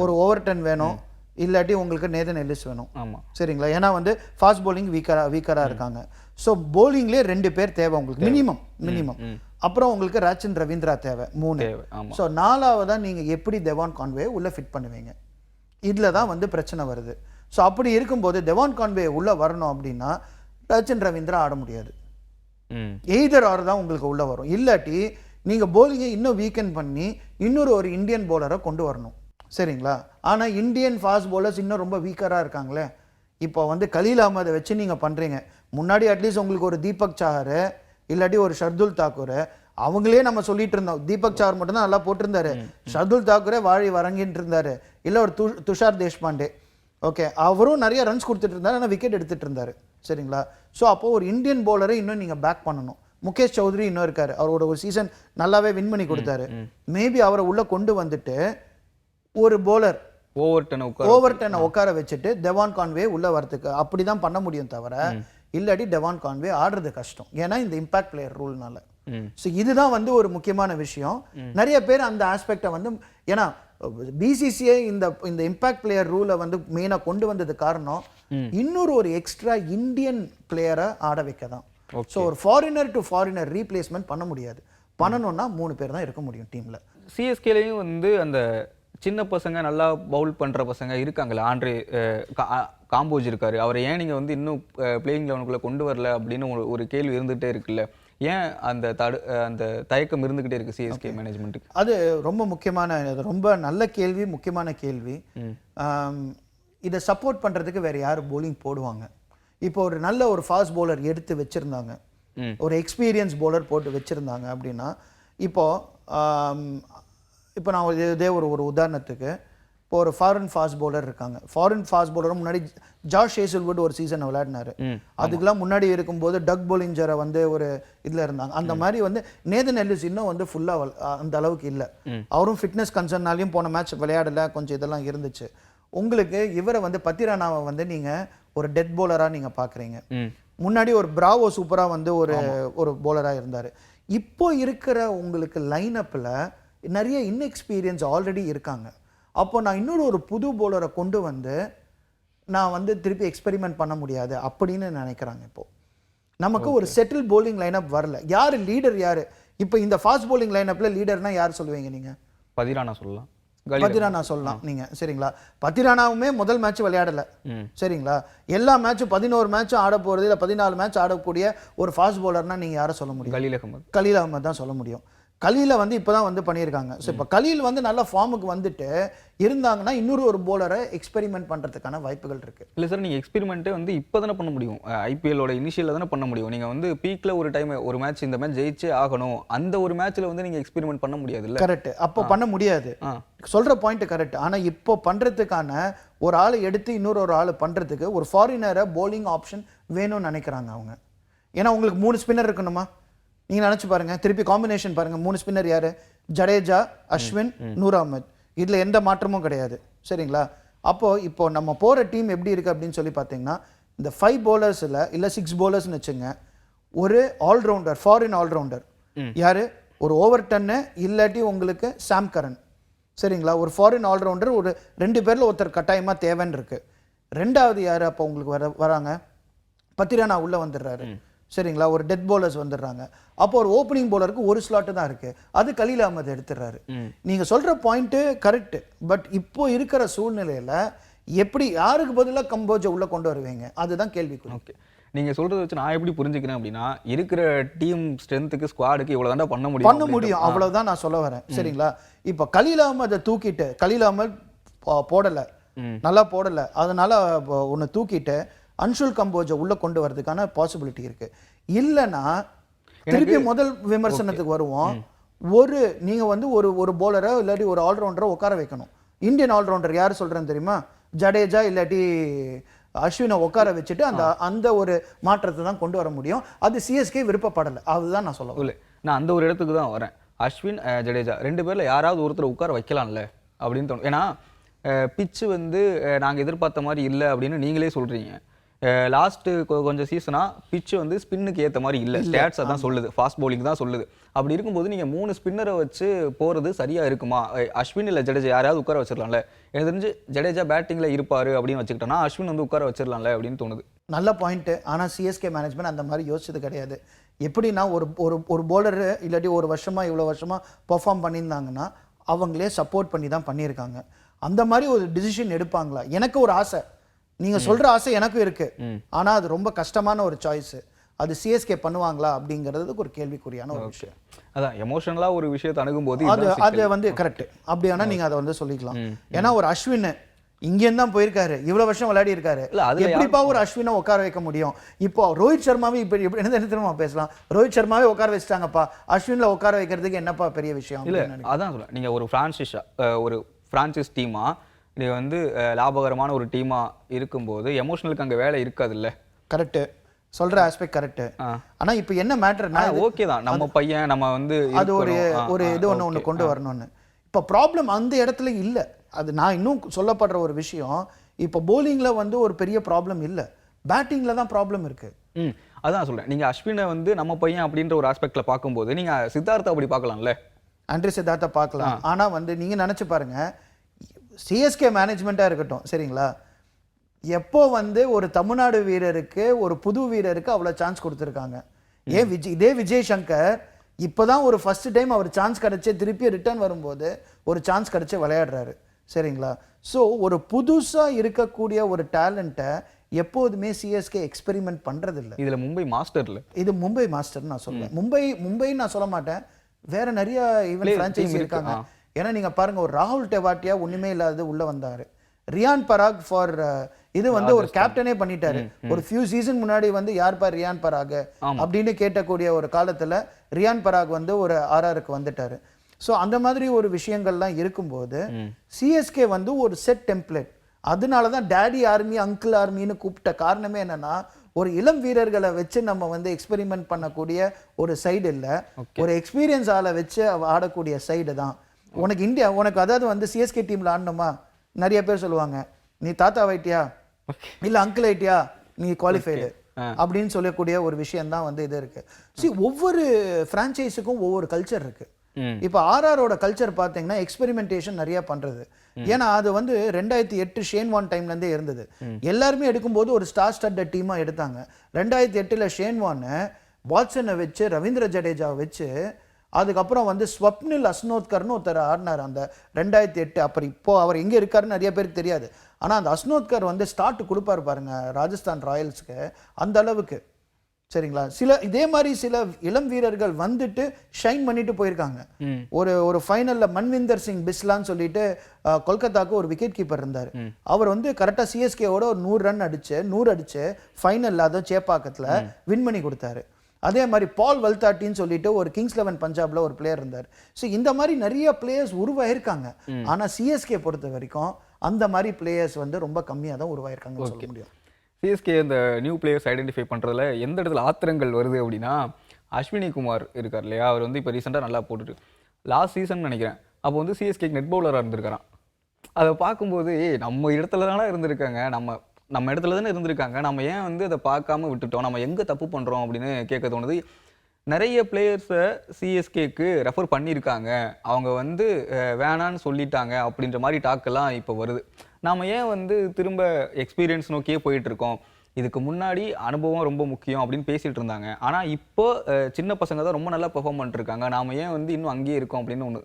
ஒரு ஓவர்டன் வேணும், இல்லாட்டி உங்களுக்கு நேதன் எல்லிஸ் வேணும், சரிங்களா? ஏன்னா வந்து ஃபாஸ்ட் பவுலிங் வீக்கராக இருக்காங்க. ஸோ பவுலிங்லேயே 2 பேர் தேவை உங்களுக்கு மினிமம். அப்புறம் உங்களுக்கு ரச்சின் ரவீந்திரா தேவை 3. ஸோ 4ஆவதாக நீங்கள் எப்படி டெவான் கான்வே உள்ளே ஃபிட் பண்ணுவீங்க? இதில் தான் வந்து பிரச்சனை வருது. ஸோ அப்படி இருக்கும்போது டெவான் கான்வே உள்ளே வரணும் அப்படின்னா ரச்சின் ரவீந்திரா ஆட முடியாது. எய்தர் ஆர் தான் உங்களுக்கு உள்ளே வரும். இல்லாட்டி நீங்கள் பவுலிங்கை இன்னும் வீக்கெண்ட் பண்ணி ஒரு இந்தியன் பவுலரை கொண்டு வரணும், சரிங்களா? ஆனால் இந்தியன் ஃபாஸ்ட் பவுலர்ஸ் இன்னும் ரொம்ப வீக்கராக இருக்காங்களே. இப்போ வந்து கலீல் அகமதை வச்சு நீங்கள் பண்ணுறீங்க. முன்னாடி அட்லீஸ்ட் உங்களுக்கு ஒரு தீபக் சாஹர் இல்லாட்டி ஒரு ஷர்துல் தாக்கூர், அவங்களே நம்ம சொல்லிட்டு இருந்தோம். தீபக் சாஹர் மட்டும் தான் நல்லா போட்டிருந்தாரு, ஷர்துல் தாக்கூரே வாழி வரங்கிட்டு இருந்தாரு. இல்லை ஒரு துஷார் தேஷ்பாண்டே, ஓகே, அவரும் நிறைய ரன்ஸ் கொடுத்துட்டு இருந்தாரு, ஆனால் விக்கெட் எடுத்துகிட்டு இருந்தார், சரிங்களா? ஸோ அப்போது ஒரு இந்தியன் பவுலரை இன்னும் நீங்கள் பேக் பண்ணணும். முகேஷ் சௌத்ரி இன்னும் இருக்காரு, அவரோட ஒரு சீசன் நல்லாவே வின் பண்ணி கொடுத்தாரு. மேபி அவரை உள்ளே கொண்டு வந்துட்டு ஒரு பவுலர் ஓவர்டனை உட்கார வச்சுட்டு டெவான் கான்வே உள்ளே வரதுக்கு அப்படி தான் பண்ண முடியும் தவிர, இல்லாட்டி டெவான் கான்வே ஆடுறது கஷ்டம். ஏன்னா இந்த இம்பாக்ட் பிளேயர் ரூல்னால. ஸோ இதுதான் வந்து ஒரு முக்கியமான விஷயம். நிறைய பேர் அந்த ஆஸ்பெக்டை வந்து, ஏன்னா பிசிசிஐ இந்த இம்பாக்ட் பிளேயர் ரூலை வந்து மெயினாக கொண்டு வந்தது காரணம் இன்னொரு ஒரு எக்ஸ்ட்ரா இந்தியன் பிளேயரை ஆட வைக்க தான். ஸோ ஒரு ஃபாரினர் டு ஃபாரினர் ரீப்ளேஸ்மெண்ட் பண்ண முடியாது. பண்ணணும்னா 3 பேர் தான் இருக்க முடியும் டீமில். சிஎஸ்கேலையும் வந்து அந்த சின்ன பசங்க நல்லா பவுல் பண்ணுற பசங்க இருக்காங்களா? ஆண்ட்ரே காம்போஜ் இருக்காரு, அவரை ஏன் நீங்கள் வந்து இன்னும் பிளேயிங் லெவனுக்குள்ளே கொண்டு வரல அப்படின்னு ஒரு கேள்வி இருந்துகிட்டே இருக்குல்ல. ஏன் அந்த தயக்கம் இருந்துகிட்டே இருக்கு சிஎஸ்கே மேனேஜ்மெண்ட்டுக்கு? அது ரொம்ப முக்கியமான, ரொம்ப நல்ல கேள்வி, முக்கியமான கேள்வி. இதை சப்போர்ட் பண்றதுக்கு வேற யார் போலிங் போடுவாங்க? இப்போ ஒரு நல்ல ஒரு ஃபாஸ்ட் பவுலர் எடுத்து வச்சிருந்தாங்க, ஒரு எக்ஸ்பீரியன்ஸ் பவுலர் போட்டு வச்சிருந்தாங்க அப்படின்னா, இப்போ இப்போ நான் இதே ஒரு உதாரணத்துக்கு, இப்போ ஒரு ஃபாரின் ஃபாஸ்ட் பவுலர் இருக்காங்க. ஃபாரின் ஃபாஸ்ட் பவுலரும் முன்னாடி ஜாஷ் ஹேசல்வுட் ஒரு சீசன் விளையாடினாரு. அதுக்கெல்லாம் முன்னாடி இருக்கும்போது டக் போலிஞ்சரை வந்து ஒரு இதில் இருந்தாங்க. அந்த மாதிரி வந்து நேதன் எல்லிஸ் இன்னும் வந்து ஃபுல்லாக அந்த அளவுக்கு இல்லை. அவரும் ஃபிட்னஸ் கன்சர்னாலையும் போன மேட்ச் விளையாடலை, கொஞ்சம் இதெல்லாம் இருந்துச்சு. உங்களுக்கு இவரை வந்து பத்திரானாவை வந்து நீங்கள் ஒரு டெத் பவுலராக நீங்கள் பார்க்குறீங்க. முன்னாடி ஒரு பிராவோ சூப்பராக வந்து ஒரு பவுலராக இருந்தார். இப்போ இருக்கிற உங்களுக்கு லைனப்பில் நிறைய இன்எக்ஸ்பீரியன்ஸ் ஆல்ரெடி இருக்காங்க. அப்போ நான் இன்னொரு ஒரு புது பவுலரை கொண்டு வந்து நான் வந்து திருப்பி எக்ஸ்பெரிமெண்ட் பண்ண முடியாது அப்படின்னு நினைக்கிறாங்க. இப்போ நமக்கு ஒரு செட்டில் பவுலிங் லைனப் வரல. யார் லீடர்? யார் இப்போ இந்த ஃபாஸ்ட் பவுலிங் லைனப்பில் லீடர்னா யார் சொல்லுவீங்க நீங்கள்? பதிரானா சொல்லலாம், பத்திரானா சொல்லலாம் நீங்க, சரிங்களா? பத்திரானாவுமே முதல் மேட்ச் விளையாடல, சரிங்களா? எல்லா மேட்சும் 11 மேட்சும் ஆட போறது, இல்லை 14 மேட்ச் ஆடக்கூடிய ஒரு ஃபாஸ்ட் பவுலர்னா நீங்க யாரை சொல்ல முடியும்? கலீல் அகமது தான் சொல்ல முடியும். கலீலை வந்து இப்போதான் வந்து பண்ணியிருக்காங்க. ஸோ இப்போ கலீல் வந்து நல்ல ஃபார்முக்கு வந்துட்டு இருந்தாங்கன்னா இன்னொரு ஒரு போலரை எக்ஸ்பெரிமெண்ட் பண்ணுறதுக்கான வாய்ப்புகள் இருக்கு. இல்லை சார், நீங்கள் எக்ஸ்பெரிமெண்ட்டே வந்து இப்போ தானே பண்ண முடியும். ஐபிஎல்லோட இனிஷியலில் தானே பண்ண முடியும். நீங்கள் வந்து பீக்கில் ஒரு டைம் ஒரு மேட்ச் இந்த மேட்ச் ஜெயிச்சே ஆகணும், அந்த ஒரு மேட்ச்சில் வந்து நீங்கள் எக்ஸ்பெரிமெண்ட் பண்ண முடியாது. இல்லை கரெக்ட், அப்போ பண்ண முடியாது. சொல்கிற பாயிண்ட் கரெக்ட். ஆனால் இப்போ பண்ணுறதுக்கான ஒரு ஆளை எடுத்து இன்னொரு ஒரு ஆள் பண்ணுறதுக்கு ஒரு ஃபாரினரை போலிங் ஆப்ஷன் வேணும்னு நினைக்கிறாங்க அவங்க. ஏன்னா உங்களுக்கு 3 ஸ்பின்னர் இருக்கணுமா? நீங்கள் நினச்சி பாருங்க, திருப்பி காம்பினேஷன் பாருங்க. 3 ஸ்பின்னர் யாரு? ஜடேஜா, அஸ்வின், நூர் அகமது. இதில் எந்த மாற்றமும் கிடையாது, சரிங்களா? இப்போ நம்ம போகிற டீம் எப்படி இருக்குது அப்படின்னு சொல்லி பார்த்தீங்கன்னா, இந்த 5 பவுலர்ஸில் இல்லை 6 பவுலர்ஸ்னு வச்சுங்க, ஒரு ஆல்ரவுண்டர், ஃபாரின் ஆல்ரவுண்டர் யாரு? ஒரு ஓவர்டன்னு இல்லாட்டி உங்களுக்கு சாம் கரன், சரிங்களா? ஒரு ஃபாரின் ஆல்ரவுண்டர் ஒரு 2 பேரில் ஒருத்தர் கட்டாயமாக தேவைன்னு இருக்குது. 2வது யார் அப்போ உங்களுக்கு வராங்க? பத்திரானா உள்ளே வந்துடுறாரு, சரிங்களா? ஒரு டெத் பவுலர்ஸ் வந்துடுறாங்க. அப்போ ஒரு ஓப்பனிங் பவுலருக்கு ஒரு ஸ்லாட்டு தான் இருக்கு, அது கலீல் அகமது எடுத்துடுறாரு. நீங்க சொல்ற பாயிண்ட் கரெக்ட். பட் இப்போ இருக்கிற சூழ்நிலையில எப்படி யாருக்கு பதிலாக கம்போஜை உள்ள கொண்டு வருவீங்க? அதுதான் கேள்விக்குறி. ஓகே, நீங்க சொல்றதை வச்சு நான் எப்படி புரிஞ்சுக்கிறேன் அப்படின்னா, இருக்கிற டீம் ஸ்ட்ரென்த்துக்கு ஸ்குவாடுக்கு இவ்வளவுதான் பண்ண முடியும் அவ்வளவுதான் நான் சொல்ல வரேன், சரிங்களா? இப்போ கலீல் அகமதை தூக்கிட்டு, கலீல் அகமது போடல, நல்லா போடல, அதனால ஒன்று தூக்கிட்டு அன்ஷுல் கம்போஜை உள்ள கொண்டு வரதுக்கான பாசிபிலிட்டி இருக்கு. இல்லைன்னா திருப்பி முதல் விமர்சனத்துக்கு வருவோம். நீங்க வந்து ஒரு போலரை இல்லாட்டி ஒரு ஆல்ரவுண்டரை உட்கார வைக்கணும். இந்தியன் ஆல்ரவுண்டர் யார் சொல்றேன்னு தெரியுமா? ஜடேஜா இல்லாட்டி அஸ்வினை உட்கார வச்சுட்டு அந்த ஒரு மாற்றத்தை தான் கொண்டு வர முடியும். அது சிஎஸ்கே விருப்பப்படலை, அதுதான் நான் சொல்ல வரேன். நான் அந்த ஒரு இடத்துக்கு தான் வரேன். அஸ்வின், ஜடேஜா 2 பேர்ல யாராவது ஒருத்தர் உட்கார வைக்கலாம்ல அப்படின்னு தோணும். ஏன்னா பிச்சு வந்து நாங்கள் எதிர்பார்த்த மாதிரி இல்லை அப்படின்னு நீங்களே சொல்றீங்க. லாஸ்ட்டு கொஞ்சம் சீசனாக பிச்சு வந்து ஸ்பின்னுக்கு ஏற்ற மாதிரி இல்லை, ஸ்டாட்ஸ் தான் சொல்லுது, ஃபாஸ்ட் பவுலிங் தான் சொல்லுது. அப்படி இருக்கும்போது நீங்கள் 3 ஸ்பின்னரை வச்சு போகிறது சரியாக இருக்குமா? அஸ்வின் இல்லை ஜடேஜா யாராவது உட்கார வச்சிடலாம்ல. எனக்கு தெரிஞ்சு ஜடேஜா பேட்டிங்கில் இருப்பார் அப்படின்னு வச்சுக்கிட்டோன்னா அஸ்வின் வந்து உட்கார வச்சிடலாம்ல அப்படின்னு தோணுது. நல்ல பாயிண்ட்டு. ஆனால் சிஎஸ்கே மேனேஜ்மெண்ட் அந்த மாதிரி யோசிச்சது கிடையாது. எப்படின்னா ஒரு போலர் இல்லாட்டி ஒரு வருஷமாக இவ்வளோ வருஷமாக பெர்ஃபார்ம் பண்ணியிருந்தாங்கன்னா அவங்களே சப்போர்ட் பண்ணி தான் பண்ணியிருக்காங்க. அந்த மாதிரி ஒரு டிசிஷன் எடுப்பாங்களா? எனக்கு ஒரு ஆசை, நீங்க சொல்ற ஆசை எனக்கும் இருக்கு. ஆனா அது ரொம்ப கஷ்டமான ஒரு சாய்ஸ். அது சிஎஸ்கே பண்ணுவாங்களா அப்படிங்கிறதுக்கு ஒரு கேள்விக்குறியான ஒரு விஷயம். அதான் எமோஷனலா ஒரு விஷயத்தை அணுகும்போது அது வந்து கரெக்ட். அப்படியானா நீங்க அதை வந்து சொல்லிக்கலாம். ஏன்னா ஒரு அஸ்வின் இங்கேருந்து தான் போயிருக்காரு, இவ்வளவு வருஷம் விளையாடி இருக்காரு, எப்படிப்பா ஒரு அஸ்வினை உட்கார வைக்க முடியும்? இப்போ ரோஹித் சர்மாவே இப்ப என்ன திரும்ப பேசலாம், ரோஹித் சர்மாவே உட்கார வச்சுட்டாங்கப்பா, அஸ்வின்ல உட்கார வைக்கிறதுக்கு என்னப்பா பெரிய விஷயம்? இல்ல அதான் சொல்ல, நீங்க ஒரு பிரான்சிஸ் டீமா நீங்க வந்து லாபகரமான ஒரு டீமா இருக்கும்போது எமோஷனலுக்கு அங்க வேலை இருக்காது இல்ல? கரெக்ட், சொல்ற ஆஸ்பெக்ட் கரெக்ட். ஆனா இப்போ என்ன மேட்டர்னா ஓகே தான், நம்ம பையன் நம்ம வந்து அது ஒரு இது ஒன்று கொண்டு வரணும்னு. இப்போ ப்ராப்ளம் அந்த இடத்துல இல்லை. அது நான் இன்னும் சொல்லப்படுற ஒரு விஷயம், இப்போ போலிங்ல வந்து ஒரு பெரிய ப்ராப்ளம் இல்லை, பேட்டிங்ல தான் ப்ராப்ளம் இருக்கு. அதான் சொல்றேன், நீங்க அஸ்வினை வந்து நம்ம பையன் அப்படின்ற ஒரு ஆஸ்பெக்ட்ல பார்க்கும்போது நீங்க சித்தார்த்தா அப்படி பார்க்கலாம்ல, ஆண்ட்ரே சித்தார்த்தா பார்க்கலாம். ஆனா வந்து நீங்க நினைச்சு பாருங்க, சிஎஸ்கே மேனேஜ்மெண்ட்டாக இருக்கட்டும், சரிங்களா, எப்போ வந்து ஒரு தமிழ்நாடு வீரருக்கு ஒரு புது வீரருக்கு அவ்வளோ சான்ஸ் கொடுத்துருக்காங்க. இதே விஜய் சங்கர் இப்போதான் ஒரு ஃபர்ஸ்ட் டைம் அவர் சான்ஸ் கிடைச்சி திருப்பி ரிட்டர்ன் வரும்போது ஒரு சான்ஸ் கிடைச்சி விளையாடுறாரு, சரிங்களா? ஸோ ஒரு புதுசாக இருக்கக்கூடிய ஒரு டேலண்ட்டை எப்போதுமே சிஎஸ்கே எக்ஸ்பெரிமெண்ட் பண்றதில்ல. இதுல மும்பை மாஸ்டர்ல இது மும்பை மாஸ்டர் நான் சொல்லுவேன். மும்பை நான் சொல்ல மாட்டேன், வேற நிறைய ஈவன் பிரான்ச்சைசி இருக்காங்க. ஏன்னா நீங்க பாருங்க, ஒரு ராகுல் டெவாட்டியா ஒண்ணுமே இல்லாதது உள்ள வந்தாரு. ரியான் பராக் ஃபார் இது வந்து ஒரு கேப்டனே பண்ணிட்டாரு. ஒரு ஃபியூ சீசன் முன்னாடி வந்து யார் பார் ரியான் பராக் அப்படின்னு கேட்டக்கூடிய ஒரு காலத்துல ரியான் பராக் வந்து ஒரு ஆர்ஆருக்கு வந்துட்டாரு. ஸோ அந்த மாதிரி ஒரு விஷயங்கள்லாம் இருக்கும்போது சிஎஸ்கே வந்து ஒரு செட் டெம்ப்ளேட். அதனால தான் டேடி ஆர்மி அங்கிள் ஆர்மின்னு கூப்பிட்ட காரணமே என்னன்னா, ஒரு இளம் வீரர்களை வச்சு நம்ம வந்து எக்ஸ்பெரிமெண்ட் பண்ணக்கூடிய ஒரு சைடு இல்லை, ஒரு எக்ஸ்பீரியன்ஸ் ஆளை வச்சு ஆடக்கூடிய சைடு தான். உனக்கு அதாவது வந்து சிஎஸ்கே டீம்ல ஆடணுமா, நிறைய பேர் சொல்லுவாங்க நீ தாத்தா ஆயிட்டியா இல்ல அங்கிள் ஆயிட்டியா நீ குவாலிஃபைடு அப்படின்னு சொல்லக்கூடிய ஒரு விஷயம் தான் வந்து இது இருக்கு. ஒவ்வொரு பிரான்ச்சைஸுக்கும் ஒவ்வொரு கல்ச்சர் இருக்கு. இப்போ ஆர்ஆரோட கல்ச்சர் பார்த்தீங்கன்னா எக்ஸ்பெரிமெண்டேஷன் நிறைய பண்றது. ஏன்னா அது வந்து 2008 ஷேன் வான் டைம்ல இருந்தே இருந்தது. எல்லாருமே எடுக்கும்போது ஒரு ஸ்டார் ஸ்டட்டட் டீமா எடுத்தாங்க. 2008 ஷேன் வான் வாட்சனை வச்சு ரவீந்திர ஜடேஜாவை வச்சு அதுக்கப்புறம் வந்து ஸ்வப்னில் அஸ்னோத்கர்னு ஒருத்தர் ஆடினார் அந்த 2008. அப்புறம் இப்போ அவர் எங்கே இருக்காருன்னு நிறைய பேருக்கு தெரியாது. ஆனால் அந்த அஸ்னோத்கர் வந்து ஸ்டார்ட் கொடுப்பாரு பாருங்க ராஜஸ்தான் ராயல்ஸ்க்கு, அந்த அளவுக்கு. சரிங்களா? இதே மாதிரி சில இளம் வீரர்கள் வந்துட்டு ஷைன் பண்ணிட்டு போயிருக்காங்க. ஒரு ஃபைனல்ல மன்விந்தர் சிங் பிஸ்லான்னு சொல்லிட்டு கொல்கத்தாக்கு ஒரு விக்கெட் கீப்பர் இருந்தார். அவர் வந்து கரெக்டா சிஎஸ்கேவோட ஒரு 100 அடிச்சு ஃபைனல்ல அதுவும் சேப்பாக்கத்துல வின் பண்ணி கொடுத்தாரு. அதே மாதிரி பால் வல்தாட்டின்னு சொல்லிட்டு ஒரு கிங்ஸ் 11 பஞ்சாப்ல ஒரு பிளேயர் இருந்தார். ஸோ இந்த மாதிரி நிறைய பிளேயர்ஸ் உருவாயிருக்காங்க. ஆனா சிஎஸ்கே பொறுத்த வரைக்கும் அந்த மாதிரி பிளேயர்ஸ் வந்து ரொம்ப கம்மியாக தான் உருவாயிருக்காங்கன்னு சொல்ல முடியும். சிஎஸ்கே இந்த நியூ பிளேயர்ஸ் ஐடென்டிஃபை பண்ணுறதுல எந்த இடத்துல ஆத்திரங்கள் வருது அப்படின்னா, அஸ்வினி குமார் இருக்கார் இல்லையா, அவர் வந்து இப்போ ரீசெண்டாக நல்லா போட்டுட்டு லாஸ்ட் சீசன் நினைக்கிறேன், அப்போ வந்து சிஎஸ்கேக்கு நெட் பவுலராக இருந்திருக்காராம். அதை பார்க்கும்போது நம்ம இடத்துல தானே இருந்திருக்காங்க, நம்ம இடத்துல தானே இருந்திருக்காங்க, நம்ம ஏன் வந்து அதை பார்க்காம விட்டுட்டோம், நம்ம எங்கே தப்பு பண்ணுறோம் அப்படின்னு கேட்க தோணுது. நிறைய பிளேயர்ஸை சிஎஸ்கேக்கு ரெஃபர் பண்ணியிருக்காங்க, அவங்க வந்து வேணான்னு சொல்லிட்டாங்க அப்படின்ற மாதிரி டாக்கெல்லாம் இப்போ வருது. நாம் ஏன் வந்து திரும்ப எக்ஸ்பீரியன்ஸ் நோக்கியே போயிட்டு இருக்கோம், இதுக்கு முன்னாடி அனுபவம் ரொம்ப முக்கியம் அப்படின்னு பேசிகிட்டு இருந்தாங்க. ஆனால் இப்போ சின்ன பசங்க தான் ரொம்ப நல்லா பெர்ஃபார்ம் பண்ணிட்டுருக்காங்க, நாம் ஏன் வந்து இன்னும் அங்கேயே இருக்கோம் அப்படின்னு ஒன்று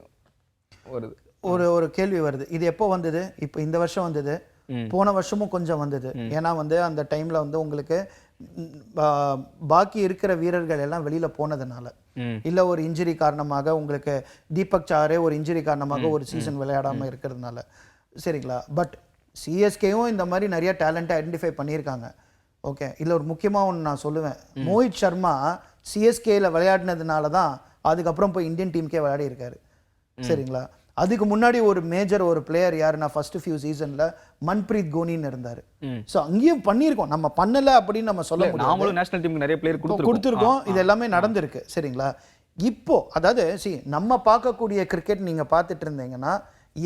வருது. ஒரு கேள்வி வருது. இது எப்போ வந்தது? இப்போ இந்த வருஷம் வந்தது, போன வருஷமும் கொஞ்சம் வந்தது. ஏன்னா வந்து அந்த டைம்ல வந்து உங்களுக்கு பாக்கி இருக்கிற வீரர்கள் எல்லாம் வெளியில போனதுனால, இல்ல ஒரு இன்ஜுரி காரணமாக, உங்களுக்கு தீபக் சாரே ஒரு இன்ஜுரி காரணமாக ஒரு சீசன் விளையாடாம இருக்கிறதுனால. சரிங்களா? பட் சிஎஸ்கேவும் இந்த மாதிரி நிறைய டேலண்ட்டை ஐடென்டிஃபை பண்ணியிருக்காங்க. ஓகே, இல்லை ஒரு முக்கியமாக ஒன்று நான் சொல்லுவேன். மோஹித் சர்மா சிஎஸ்கேல விளையாடினதுனால தான் அதுக்கப்புறம் போய் இந்தியன் டீமுக்கே விளையாடி இருக்காரு. சரிங்களா? அதுக்கு முன்னாடி ஒரு மேஜர் ஒரு பிளேயர் யாருன்னா ஃபர்ஸ்ட் ஃபியூ சீசன்ல மன்பிரீத் கோனின்னு இருந்தாரு. ஸோ அங்கேயும் பண்ணியிருக்கோம், நம்ம பண்ணல அப்படின்னு நம்ம சொல்ல முடியும். நாமளும் நேஷனல் டீமுக்கு நிறைய பிளேயர் கொடுத்துருக்கோம், இது எல்லாமே நடந்திருக்கு. சரிங்களா? இப்போ அதாவது நம்ம பார்க்கக்கூடிய கிரிக்கெட் நீங்க பார்த்துட்டு இருந்தீங்கன்னா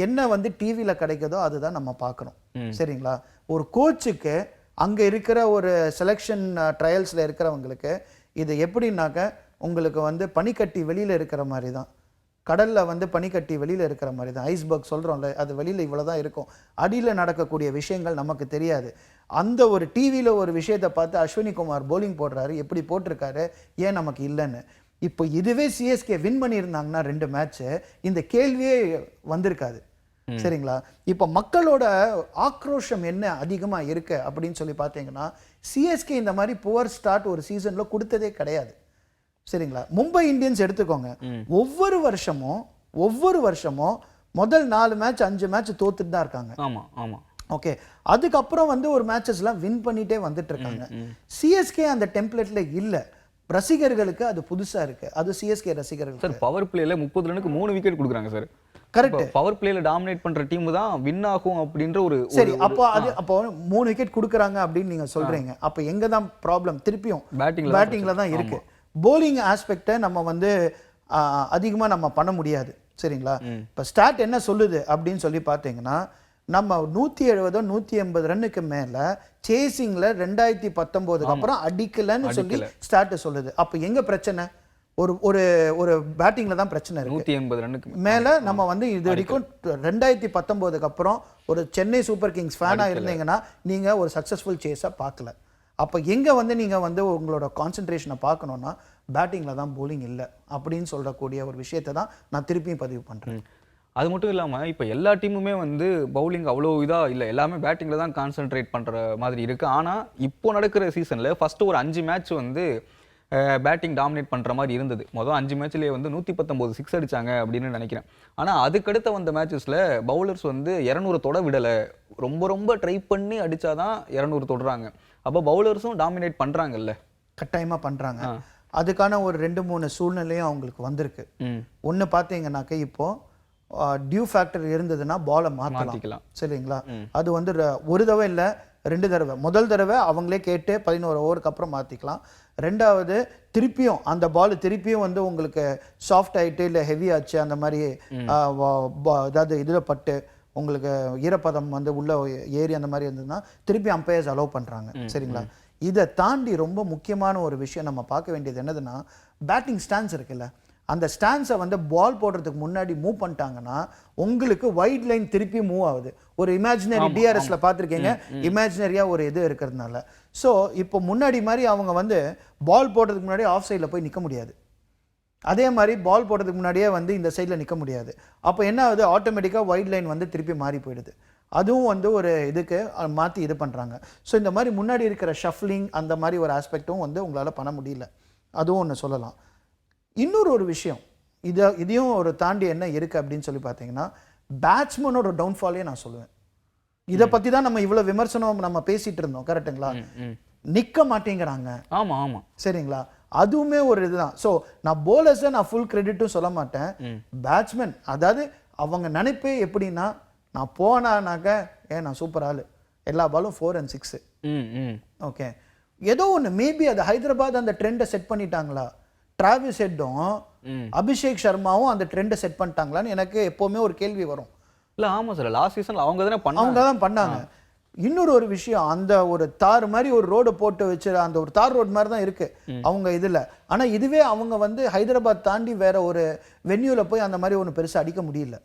என்ன வந்து டிவியில கிடைக்குதோ அதுதான் நம்ம பார்க்குறோம். சரிங்களா? ஒரு கோச்சுக்கு அங்க இருக்கிற ஒரு செலெக்ஷன் ட்ரையல்ஸ்ல இருக்கிறவங்களுக்கு இது எப்படின்னாக்க உங்களுக்கு வந்து பனிக்கட்டி வெளியில இருக்கிற மாதிரி தான், கடல்ல வந்து பனிக்கட்டி வெளியில இருக்கிற மாதிரி தான். ஐஸ்பர்க் சொல்றோம்ல, அது வெளியில இவ்வளவுதான் இருக்கும், அடியில நடக்கக்கூடிய விஷயங்கள் நமக்கு தெரியாது. அந்த ஒரு டிவியில ஒரு விஷயத்தை பார்த்து அஸ்வினி குமார் போலிங் போடுறாரு, எப்படி போட்டிருக்காரு, ஏன் நமக்கு இல்லைன்னு. இப்போ இதுவே சிஎஸ்கே வின் பண்ணியிருந்தாங்கன்னா 2 மேட்ச் இந்த கேள்வியே வந்திருக்காது. சரிங்களா? இப்போ மக்களோட ஆக்ரோஷம் என்ன அதிகமா இருக்கு அப்படின்னு சொல்லி பார்த்தீங்கன்னா, சிஎஸ்கே இந்த மாதிரி புவர் ஸ்டார்ட் ஒரு சீசன்ல கொடுத்ததே கிடையாது. சரிங்களா? மும்பை இந்தியன்ஸ் எடுத்துக்கோங்க, ஒவ்வொரு வருஷமும் முதல் 4 மேட்ச் 5 மேட்ச் தோத்துட்டு தான் இருக்காங்க. ஆமா ஆமா. ஓகே, அதுக்கப்புறம் வந்து ஒரு மேட்சஸ்லாம் வின் பண்ணிட்டே வந்துட்டு இருக்காங்க. சிஎஸ்கே அந்த டெம்ப்ளேட்ல இல்ல. ரசிகர்களுக்கு அது புதுசா இருக்கு, அது சிஎஸ்கே ரசிகர்கள். சார் பவர் பிளேல 30 ரனுக்கு 3 விக்கெட் கொடுக்குறாங்க சார். கரெக்ட். பவர் பிளேல டாமினேட் பண்ற டீம் தான் வின் ஆகும் அப்படின்ற ஒரு சரி. அப்போ 3 விக்கெட் கொடுக்குறாங்க அப்படின்னு நீங்க சொல்றீங்க. அப்ப எங்க தான் ப்ராப்ளம்? திருப்பியும் பேட்டிங்ல தான் இருக்கு. போலிங் ஆஸ்பெக்டை நம்ம வந்து அதிகமா நம்ம பண்ண முடியாது. சரிங்களா? இப்ப ஸ்டாட் என்ன சொல்லுது அப்படின்னு சொல்லி பார்த்தீங்கன்னா, நம்ம 170 180 ரன்னுக்கு மேல சேசிங்ல 2019 அப்புறம் அடிக்கலன்னு சொல்லி ஸ்டார்ட் சொல்லுது. அப்ப எங்க பிரச்சனை? ஒரு ஒரு பேட்டிங்ல தான் பிரச்சனை இருக்கு. 180 ரன்னுக்கு மேல நம்ம வந்து இது வரைக்கும் 2019 அப்புறம் ஒரு சென்னை சூப்பர் கிங்ஸ் ஃபேனா இருந்தீங்கன்னா நீங்க ஒரு சக்சஸ்ஃபுல் சேஸா பார்க்கல. அப்ப எங்க வந்து நீங்க வந்து உங்களோட கான்சென்ட்ரேஷனை பார்க்கணும்னா பேட்டிங்ல தான், போலிங் இல்லை அப்படின்னு சொல்லக்கூடிய ஒரு விஷயத்தை தான் நான் திருப்பியும் பதிவு பண்றேன். அது மட்டும் இல்லாம இப்ப எல்லா டீமுமே வந்து பவுலிங் அவ்வளோ இதா இல்ல. எல்லாமே பேட்டிங்ல தான் கான்சென்ட்ரேட் பண்ற மாதிரி இருக்கு. ஆனா இப்போ நடக்கிற சீசன்ல ஃபர்ஸ்ட் ஒரு 5 மேட்ச் வந்து பேட்டிங் டாமினேட் பண்ற மாதிரி இருந்தது. மொதல் 5 மேட்ச்லயே வந்து 119 சிக்ஸ் அடிச்சாங்க அப்படின்னு நினைக்கிறேன். ஆனா அதுக்கடுத்த வந்த மேட்சஸ்ல பவுலர்ஸ் வந்து 200 தொட விடல. ரொம்ப ரொம்ப ட்ரை பண்ணி அடிச்சாதான் 200 தொடுறாங்க. அப்போ பவுலர்ஸும் டாமினேட் பண்றாங்கல்ல. கட்டாயமா பண்றாங்க. அதுக்கான ஒரு 2-3 சூழ்நிலையும் அவங்களுக்கு வந்திருக்கு. ஒன்னு பாத்தீங்கன்னாக்க இப்போ டியூ ஃபேக்டர் இருந்ததுன்னா பாலை மாத்திக்கலாம், சரிங்களா? அது வந்து ஒரு தடவை இல்ல 2 தடவை. முதல் தடவை அவங்களே கேட்டு 11 ஓவருக்கு அப்புறம் மாத்திக்கலாம். ரெண்டாவது திருப்பியும் அந்த பால் திருப்பியும் வந்து உங்களுக்கு சாஃப்ட் ஆயிட்டு இல்ல ஹெவி ஆச்சு அந்த மாதிரி அதாவது இதுல பட்டு உங்களுக்கு ஈரப்பதம் வந்து உள்ள ஏறி அந்த மாதிரி இருந்ததுன்னா திருப்பி அம்பையர்ஸ் அலோவ் பண்றாங்க, சரிங்களா? இதை தாண்டி ரொம்ப முக்கியமான ஒரு விஷயம் நம்ம பார்க்க வேண்டியது என்னதுன்னா, பேட்டிங் ஸ்டான்ஸ் இருக்குல்ல, அந்த ஸ்டான்ஸை வந்து பால் போடுறதுக்கு முன்னாடி மூவ் பண்ணிட்டாங்கன்னா உங்களுக்கு வைட் லைன் திருப்பி மூவ் ஆகுது. ஒரு இமேஜினரி டிஆர்எஸ்ல பார்த்துருக்கீங்க, இமேஜினரியா ஒரு இது இருக்கிறதுனால. ஸோ இப்போ முன்னாடி மாதிரி அவங்க வந்து பால் போடுறதுக்கு முன்னாடி ஆஃப் சைடில் போய் நிற்க முடியாது. அதே மாதிரி பால் போடுறதுக்கு முன்னாடியே வந்து இந்த சைடில் நிற்க முடியாது. அப்போ என்ன ஆகுது, ஆட்டோமேட்டிக்காக வைட் லைன் வந்து திருப்பி மாறி போயிடுது. அதுவும் வந்து ஒரு இதுக்கு மாற்றி இது பண்ணுறாங்க. ஸோ இந்த மாதிரி முன்னாடி இருக்கிற ஷஃப்லிங் அந்த மாதிரி ஒரு ஆஸ்பெக்டும் வந்து உங்களால் பண்ண முடியல. அதுவும் ஒன்று சொல்லலாம். இன்னொரு ஒரு விஷயம் இதையும் ஒரு தாண்டி என்ன இருக்குது அப்படின்னு சொல்லி பார்த்தீங்கன்னா, பேட்ஸ்மேனோட டவுன்ஃபாலே நான் சொல்லுவேன். இதை பற்றி தான் நம்ம இவ்வளோ விமர்சனம் நம்ம பேசிகிட்டு இருந்தோம், கரெக்டுங்களா? நிற்க மாட்டேங்கிறாங்க. ஆமாம் ஆமாம், சரிங்களா? அதுவுமே ஒரு இதுதான். ஸோ நான் போலர்ஸை நான் ஃபுல் கிரெடிட்டும் சொல்ல மாட்டேன். பேட்ஸ்மேன் அதாவது அவங்க நினைப்பே எப்படின்னா, நான் போனானாக்க நான் சூப்பர் ஆளு, எல்லா பாலும் 4 and 6. ஓகே, ஏதோ ஒன்று மேபி அது ஹைதராபாத் அந்த ட்ரெண்டை செட் பண்ணிட்டாங்களா, டிராவிஸ் ஹெட்டும் அபிஷேக் சர்மாவும் அந்த ட்ரெண்டை செட் பண்ணிட்டாங்களான்னு எனக்கு எப்போவுமே ஒரு கேள்வி வரும். இல்லை ஆமாம் சார், லாஸ்ட் சீசன் அவங்க தான் பண்ணாங்க. இன்னொரு ஒரு விஷயம், அந்த ஒரு தார் மாதிரி ஒரு ரோடு போட்டு வச்சு அந்த ஒரு தார் ரோடு மாதிரி தான் இருக்கு அவங்க இதுல. ஆனா இதுவே அவங்க வந்து ஹைதராபாத் தாண்டி வேற ஒரு வென்யூல போய் அந்த மாதிரி ஒன்று பெருசா அடிக்க முடியல,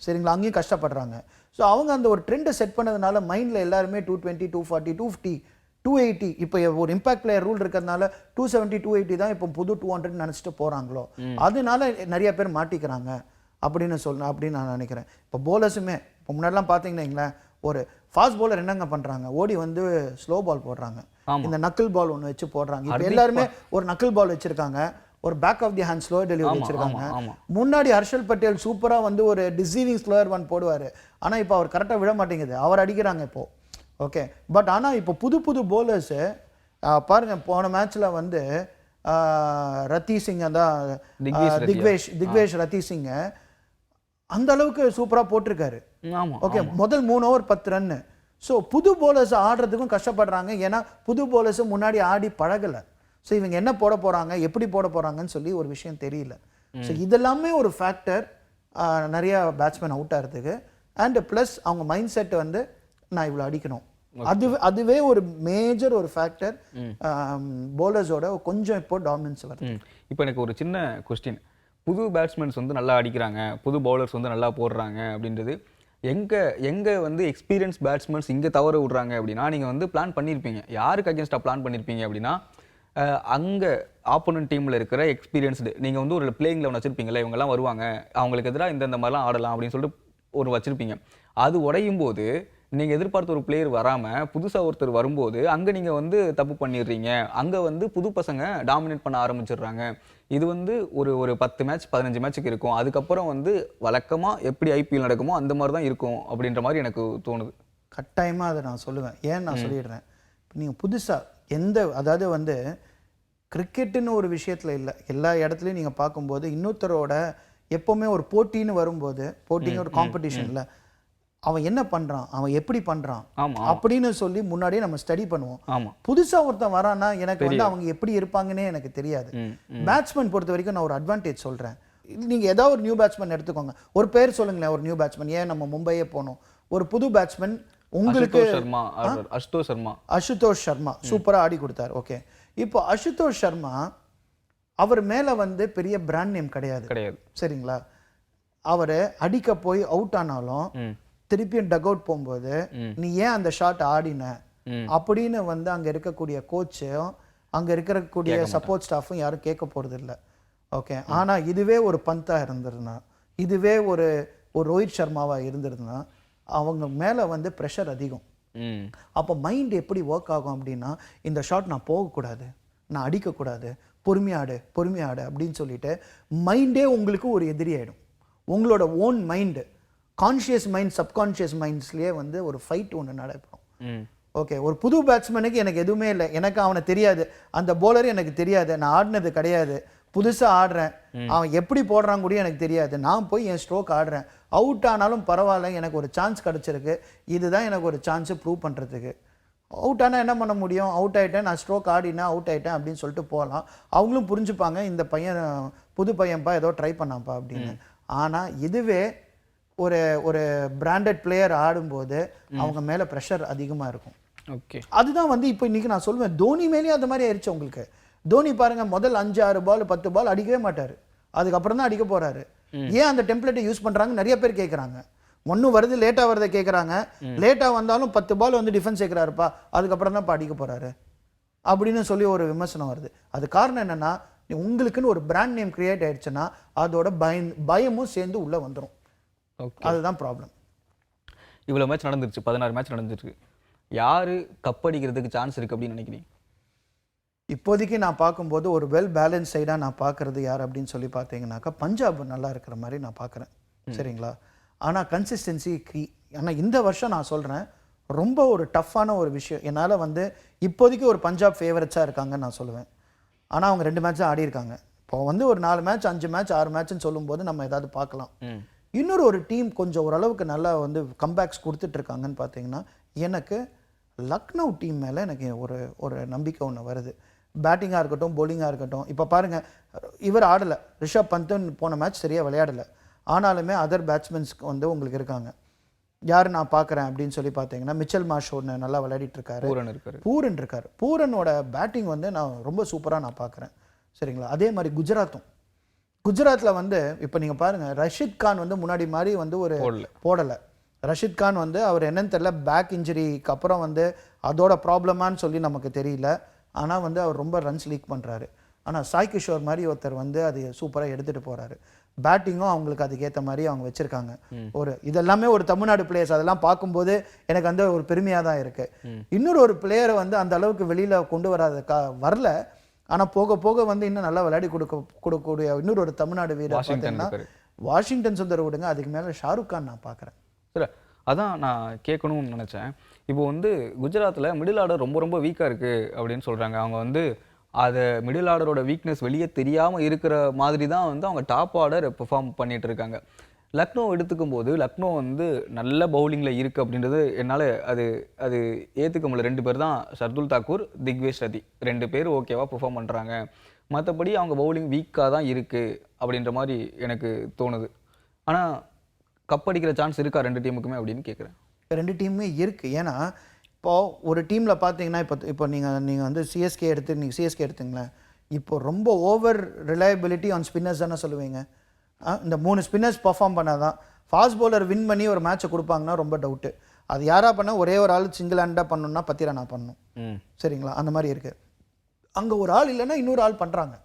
சரிங்களா? அங்கேயும் கஷ்டப்படுறாங்க. ஸோ அவங்க அந்த ஒரு ட்ரெண்டை செட் பண்ணதுனால மைண்ட்ல எல்லாருமே 220, 240, 250, 280, இப்போ ஒரு இம்பாக்ட் பிளேயர் ரூல் இருக்கிறதுனால 270, 280 தான் இப்போ புது 200 நினைச்சிட்டு போறாங்களோ, அதனால நிறைய பேர் மாட்டிக்கிறாங்க அப்படின்னு நான் நினைக்கிறேன். இப்போ போலர்ஸுமே இப்போ முன்னாடிலாம் பார்த்தீங்கன்னா ஒரு ஃபாஸ்ட் பவுலர் என்னங்க பண்றாங்க, ஓடி வந்து ஸ்லோ பால் போடுறாங்க, இந்த நக்கிள் பால் ஒன்று வச்சு போடுறாங்க. இப்போ எல்லாருமே ஒரு நக்கிள் பால் வச்சிருக்காங்க, ஒரு back of the hand slow delivery வச்சிருக்காங்க. முன்னாடி ஹர்ஷல் பட்டேல் சூப்பரா வந்து ஒரு டிசீவிங் ஸ்லோயர் ஒன் போடுவாரு, ஆனா இப்போ அவர் கரெக்டாக விட மாட்டேங்குது, அவர் அடிக்கிறாங்க இப்போ. ஓகே, பட் ஆனா இப்போ புது போலர்ஸ் பாருங்க, போன மேட்ச்ல வந்து ரத்தி சிங் தான் திக்வேஷ் ரத்தி சிங் அந்த அளவுக்கு சூப்பரா போட்டிருக்காரு. ஓகே, முதல் 3 ஓவர் 10 ரன். ஸோ புது போலர்ஸ் ஆடுறதுக்கும் கஷ்டப்படுறாங்க, ஏன்னா புது போலர்ஸ் முன்னாடி ஆடி பழகலை. ஸோ இவங்க என்ன போட போறாங்க, எப்படி போட போறாங்கன்னு சொல்லி ஒரு விஷயம் தெரியல. ஸோ இதெல்லாமே ஒரு ஃபேக்டர் நிறைய பேட்ஸ்மேன் அவுட் ஆகிறதுக்கு. அண்ட் ப்ளஸ் அவங்க மைண்ட் செட் வந்து நான் இவ்வளோ அடிக்கணும், அதுவே ஒரு மேஜர் ஒரு ஃபேக்டர் போலர்ஸோட கொஞ்சம் இப்போ டாமினன்ஸ் வருது. இப்போ எனக்கு ஒரு சின்ன கொஸ்டின், புது பேட்ஸ்மேன்ஸ் வந்து நல்லா அடிக்கிறாங்க, புது பவுலர்ஸ் வந்து நல்லா போடுறாங்க அப்படின்றது எங்க வந்து எக்ஸ்பீரியன்ஸ் பேட்ஸ்மேன்ஸ் இங்கே தவற விடுறாங்க அப்படின்னா, நீங்கள் வந்து பிளான் பண்ணியிருப்பீங்க, யாருக்கு அகேன்ஸ்டாக பிளான் பண்ணியிருப்பீங்க அப்படின்னா, அங்கே ஆப்போனன்ட் டீமில் இருக்கிற எக்ஸ்பீரியன்ஸ்டு நீங்கள் வந்து ஒரு பிளேயிங் லெவன் வச்சுருப்பீங்களே, இவங்கெல்லாம் வருவாங்க, அவங்களுக்கு எதிராக இந்த மாதிரிலாம் ஆடலாம் அப்படின்னு சொல்லிட்டு ஒரு வச்சுருப்பீங்க. அது உடையும் போது நீங்கள் எதிர்பார்த்த ஒரு பிளேயர் வராமல் புதுசாக ஒருத்தர் வரும்போது அங்கே நீங்கள் வந்து தப்பு பண்ணிடுறீங்க, அங்கே வந்து புது பசங்க டாமினேட் பண்ண ஆரம்பிச்சிடுறாங்க. இது வந்து ஒரு 10 மேட்ச் 15 மேட்சுக்கு இருக்கும், அதுக்கப்புறம் வந்து வழக்கமாக எப்படி ஐபிஎல் நடக்குமோ அந்த மாதிரி தான் இருக்கும் அப்படின்ற மாதிரி எனக்கு தோணுது. கட்டாயமாக அதை நான் சொல்லுவேன். ஏன் நான் சொல்லிடுறேன், நீங்கள் புதுசாக அதாவது வந்து கிரிக்கெட்டுன்னு ஒரு விஷயத்தில் இல்லை, எல்லா இடத்துலையும் நீங்கள் பார்க்கும்போது இன்னொருத்தரோட எப்போவுமே ஒரு போட்டின்னு வரும்போது, போட்டின்னு ஒரு காம்படிஷனில் அவன் என்ன பண்றான், அவன் எப்படி பண்றான் அப்படின்னு சொல்லி முன்னாடியே நம்ம ஸ்டடி பண்ணுவோம். புதுசா ஒருத்தன் வரானா எனக்கு வந்து அவங்க எப்படி இருப்பாங்கன்னே எனக்கு தெரியாது. பேட்ஸ்மேன் பொறுத்த வரைக்கும் நான் ஒரு அட்வான்டேஜ் சொல்றேன். நீங்க ஏதாவது ஒரு நியூ பேட்ஸ்மேன் எடுத்துக்கோங்க, ஒரு பேர் சொல்லுங்களேன், ஒரு நியூ பேட்ஸ்மேன், ஏன் நம்ம மும்பையே போனோம், ஒரு புது பேட்ஸ்மேன் உங்களுக்கு அசுதோஷ் சர்மா சூப்பரா ஆடி கொடுத்தாரு. ஓகே, இப்போ அசுதோஷ் சர்மா அவர் மேல வந்து பெரிய பிராண்ட் நேம் கிடையாது, சரிங்களா? அவரு அடிக்க போய் அவுட் ஆனாலும் திருப்பியும் டக் அவுட் போகும்போது நீ ஏன் அந்த ஷாட் ஆடின அப்படின்னு வந்து அங்க இருக்கக்கூடிய கோச்சும் அங்க இருக்கக்கூடிய சப்போர்ட் ஸ்டாஃபும் யாரும் கேட்க போறது இல்லை. ஓகே, ஆனா இதுவே ஒரு பந்தா இருந்திருந்தா, இதுவே ஒரு ஒரு ரோஹித் சர்மாவா இருந்திருந்தா அவங்க மேலே வந்து ப்ரெஷர் அதிகம். அப்போ மைண்ட் எப்படி ஒர்க் ஆகும் அப்படின்னா, இந்த ஷாட் நான் போகக்கூடாது, நான் அடிக்கக்கூடாது, பொறுமையாடு அப்படின்னு சொல்லிட்டு மைண்டே உங்களுக்கு ஒரு எதிரி ஆகிடும். உங்களோட own mind, conscious mind, subconscious மைண்ட்ஸ்லேயே வந்து ஒரு ஃபைட் ஒன்று நடைபெறும். ஓகே, ஒரு புது பேட்ஸ்மேனுக்கு எனக்கு எதுவுமே இல்லை, எனக்கு அவனை தெரியாது, அந்த போலர் எனக்கு தெரியாது, நான் ஆடினது கிடையாது, புதுசாக ஆடுறேன், அவன் எப்படி போடுறான் கூட எனக்கு தெரியாது, நான் போய் என் ஸ்ட்ரோக் ஆடுறேன், அவுட் ஆனாலும் பரவாயில்ல, எனக்கு ஒரு சான்ஸ் கிடச்சிருக்கு, இதுதான் எனக்கு ஒரு சான்ஸு ப்ரூவ் பண்ணுறதுக்கு. அவுட் ஆனால் என்ன பண்ண முடியும், அவுட் ஆகிட்டேன், நான் ஸ்ட்ரோக் ஆடினேன், அவுட் ஆகிட்டேன் அப்படின்னு சொல்லிட்டு போகலாம். அவங்களும் புரிஞ்சுப்பாங்க, இந்த பையன் புது பையன்ப்பா, ஏதோ ட்ரை பண்ணான்ப்பா அப்படின்னு. ஆனால் இதுவே ஒரு ஒரு பிராண்டட் பிளேயர் ஆடும்போது அவங்க மேலே ப்ரெஷர் அதிகமாக இருக்கும். ஓகே, அதுதான் வந்து இப்போ இன்றைக்கி நான் சொல்லுவேன், தோனி மேலேயும் அந்த மாதிரி ஆயிடுச்சு உங்களுக்கு. தோனி பாருங்கள், முதல் 5-6 பால் 10 பால் அடிக்கவே மாட்டார், அதுக்கப்புறம் தான் அடிக்க போகிறாரு. ஏன் அந்த டெம்ப்ளேட்டை யூஸ் பண்ணுறாங்க நிறைய பேர் கேட்குறாங்க. ஒன்றும் வருது, லேட்டாக வரதை கேட்குறாங்க, லேட்டாக வந்தாலும் 10 பால் வந்து டிஃபென்ஸ் கேட்குறாருப்பா, அதுக்கப்புறம் தான் இப்போ அடிக்க போகிறாரு அப்படின்னு சொல்லி ஒரு விமர்சனம் வருது. அது காரணம் என்னென்னா, உங்களுக்குன்னு ஒரு பிராண்ட் நேம் கிரியேட் ஆயிடுச்சுன்னா அதோட பயமும் சேர்ந்து உள்ளே வந்துடும். அதுதான் ப்ராப்ளம். இவ்வளோ மேட்ச் நடந்துருச்சு, 16 மேட்ச் நடந்துருக்கு, யார் கப் அடிக்கிறதுக்கு சான்ஸ் இருக்குது அப்படின்னு நினைக்கிறீங்க? இப்போதைக்கு நான் பார்க்கும்போது ஒரு வெல் பேலன்ஸ் சைடாக நான் பார்க்குறது யார் அப்படின்னு சொல்லி பார்த்தீங்கன்னாக்கா, பஞ்சாப் நல்லா இருக்கிற மாதிரி நான் பார்க்குறேன். சரிங்களா? ஆனால் கன்சிஸ்டன்சி ஆனால் இந்த வருஷம் நான் சொல்கிறேன், ரொம்ப ஒரு டஃப்பான ஒரு விஷயம். என்னால் வந்து இப்போதைக்கு ஒரு பஞ்சாப் ஃபேவரட்ஸாக இருக்காங்கன்னு நான் சொல்லுவேன். ஆனால் அவங்க 2 மேட்ச் தான் ஆடி இருக்காங்க. இப்போ வந்து ஒரு 4 மேட்ச் 5 மேட்ச் 6 மேட்ச்னு சொல்லும்போது நம்ம ஏதாவது பார்க்கலாம். இன்னொரு ஒரு டீம் கொஞ்சம் ஓரளவுக்கு நல்லா வந்து கம்பேக்ஸ் கொடுத்துட்ருக்காங்கன்னு பார்த்தீங்கன்னா, எனக்கு லக்னோ டீம் மேலே எனக்கு ஒரு நம்பிக்கை ஒன்று வருது. பேட்டிங்காக இருக்கட்டும், பவுலிங்காக இருக்கட்டும். இப்போ பாருங்கள், இவர் ஆடலை, ரிஷப் பந்த் போன மேட்ச் சரியாக விளையாடலை. ஆனாலுமே அதர் பேட்ஸ்மென்ஸ்க்கு வந்து உங்களுக்கு இருக்காங்க. யார் நான் பார்க்குறேன் அப்படின்னு சொல்லி பார்த்தீங்கன்னா, மிச்சல் மார்ஷ் ஒன்று நல்லா விளையாடிட்டு இருக்காரு, பூரன் இருக்கார். பூரனோட பேட்டிங் வந்து நான் ரொம்ப சூப்பராக நான் பார்க்குறேன். சரிங்களா? அதே மாதிரி குஜராத்தில் வந்து இப்போ நீங்கள் பாருங்கள், ரஷித் கான் வந்து முன்னாடி மாதிரி வந்து ஒரு போடலை. ரஷித் கான் வந்து அவர் என்னன்னு தெரியல, பேக் இன்ஜுரிக்கு அப்புறம் வந்து அதோட ப்ராப்ளமானு சொல்லி நமக்கு தெரியல. ஆனால் வந்து அவர் ரொம்ப ரன்ஸ் லீக் பண்ணுறாரு. ஆனால் சாய் கிஷோர் மாதிரி ஒருத்தர் வந்து அது சூப்பராக எடுத்துகிட்டு போகிறாரு. பேட்டிங்கும் அவங்களுக்கு அதுக்கேற்ற மாதிரி அவங்க வச்சுருக்காங்க. இதெல்லாமே ஒரு தமிழ்நாடு பிளேயர்ஸ், அதெல்லாம் பார்க்கும்போது எனக்கு வந்து ஒரு பெருமையாக தான் இருக்குது. இன்னொரு ஒரு பிளேயரை வந்து அந்த அளவுக்கு வெளியில் கொண்டு வரல. ஆனால் போக போக வந்து இன்னும் நல்லா விளையாடி கொடுக்கக்கூடிய இன்னொரு ஒரு தமிழ்நாடு வீரர் பார்த்தீங்கன்னா வாஷிங்டன் சுந்தர் விடுங்க, அதுக்கு மேலே ஷாருக் கான் நான் பார்க்குறேன். சார், அதான் நான் கேட்கணும்னு நினச்சேன். இப்போ வந்து குஜராத்தில் மிடில் ஆர்டர் ரொம்ப ரொம்ப வீக்காக இருக்குது அப்படின்னு சொல்கிறாங்க. அவங்க வந்து அதை மிடில் ஆர்டரோட வீக்னஸ் வெளியே தெரியாமல் இருக்கிற மாதிரி தான் வந்து அவங்க டாப் ஆர்டர் பெர்ஃபார்ம் பண்ணிகிட்டு இருக்காங்க. லக்னோ எடுத்துக்கும் போது லக்னோ வந்து நல்ல பவுலிங்கில் இருக்குது அப்படின்றது என்னால் அது ஏற்றுக்க முடியல. 2 பேர் தான், ஷர்துல் தாக்கூர், திக்வேஷ் ரதி, 2 பேர் ஓகேவா பெர்ஃபார்ம் பண்ணுறாங்க. மற்றபடி அவங்க பவுலிங் வீக்காக தான் இருக்குது அப்படின்ற மாதிரி எனக்கு தோணுது. ஆனால் கப் அடிக்கிற சான்ஸ் இருக்கா 2 டீமுக்குமே அப்படின்னு கேட்குறேன். 2 டீமுமே இருக்குது. ஏன்னா இப்போது ஒரு டீமில் பார்த்தீங்கன்னா, இப்போ நீங்கள் வந்து சிஎஸ்கே எடுத்துங்களேன். இப்போ ரொம்ப ஓவர் ரிலையபிலிட்டி ஆன் ஸ்பின்னர்ஸ் தானே சொல்லுவீங்க. இந்த 3 ஸ்பின்னர்ஸ் பர்ஃபார்ம் பண்ணாதான். ஃபாஸ்ட் பவுலர் வின் பண்ணி ஒரு மேட்சை கொடுப்பாங்கன்னா ரொம்ப டவுட்டு. அது யாராக பண்ணால் ஒரே ஒரு ஆள் சிங்கிள் ஹேண்டாக பண்ணணும்னா 10 ரன்னா பண்ணணும். சரிங்களா? அந்த மாதிரி இருக்குது. அங்கே ஒரு ஆள் இல்லைன்னா இன்னொரு ஆள் பண்ணுறாங்க.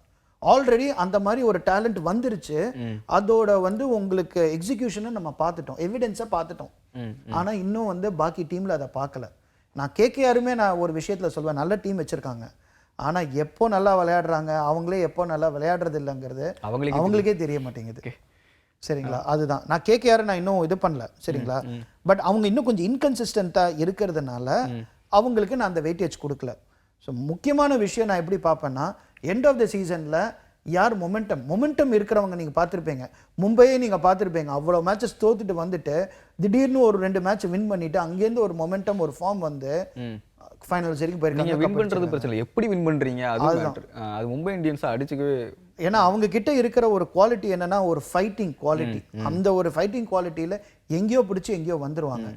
ஆல்ரெடி அந்த மாதிரி ஒரு டேலண்ட் வந்துருச்சு. அதோட வந்து உங்களுக்கு எக்ஸிக்யூஷனை நம்ம பார்த்துட்டோம், எவிடன்ஸை பார்த்துட்டோம். ஆனால் இன்னும் வந்து பாக்கி டீமில் அதை பார்க்கல. நான் கேகேஆருமே நான் ஒரு விஷயத்தில் சொல்வேன், நல்ல டீம் வச்சுருக்காங்க. ஆனால் எப்போ நல்லா விளையாடுறாங்க, அவங்களே எப்போ நல்லா விளையாடுறது இல்லைங்கிறது அவங்களுக்கே தெரிய மாட்டேங்குது. சரிங்களா? அதுதான் நான் கேகேஆர் நான் இன்னும் இது பண்ணல. சரிங்களா? பட் அவங்க இன்னும் கொஞ்சம் இன்கன்சிஸ்டண்ட்டாக இருக்கிறதுனால அவங்களுக்கு நான் அந்த வெயிட்டேஜ் கொடுக்கல. ஸோ முக்கியமான விஷயம் நான் எப்படி பார்ப்பேன்னா, எண்ட் ஆஃப் த சீசனில் யார் மொமெண்டம் இருக்கிறவங்க நீங்கள் பார்த்துருப்பீங்க. மும்பையே நீங்கள் பார்த்துருப்பீங்க, அவ்வளோ மேட்சஸ் தோத்துட்டு வந்துட்டு திடீர்னு ஒரு 2 மேட்ச் வின் பண்ணிட்டு அங்கேருந்து ஒரு மொமெண்டம் ஒரு ஃபார்ம் வந்து ஃபைனல்ஸ் வரைக்கும் போயிருக்காங்க. வின் பண்ணுறது பிரச்சனை இல்லை, எப்படி வின் பண்ணுறீங்க அது மும்பை இந்தியன்ஸை அடிச்சுக்கவே. ஏன்னா அவங்க கிட்ட இருக்கிற ஒரு குவாலிட்டி என்னன்னா, ஒரு ஃபைட்டிங் குவாலிட்டி. அந்த ஒரு ஃபைட்டிங் குவாலிட்டியில் எங்கேயோ பிடிச்சி எங்கேயோ வந்துடுவாங்க.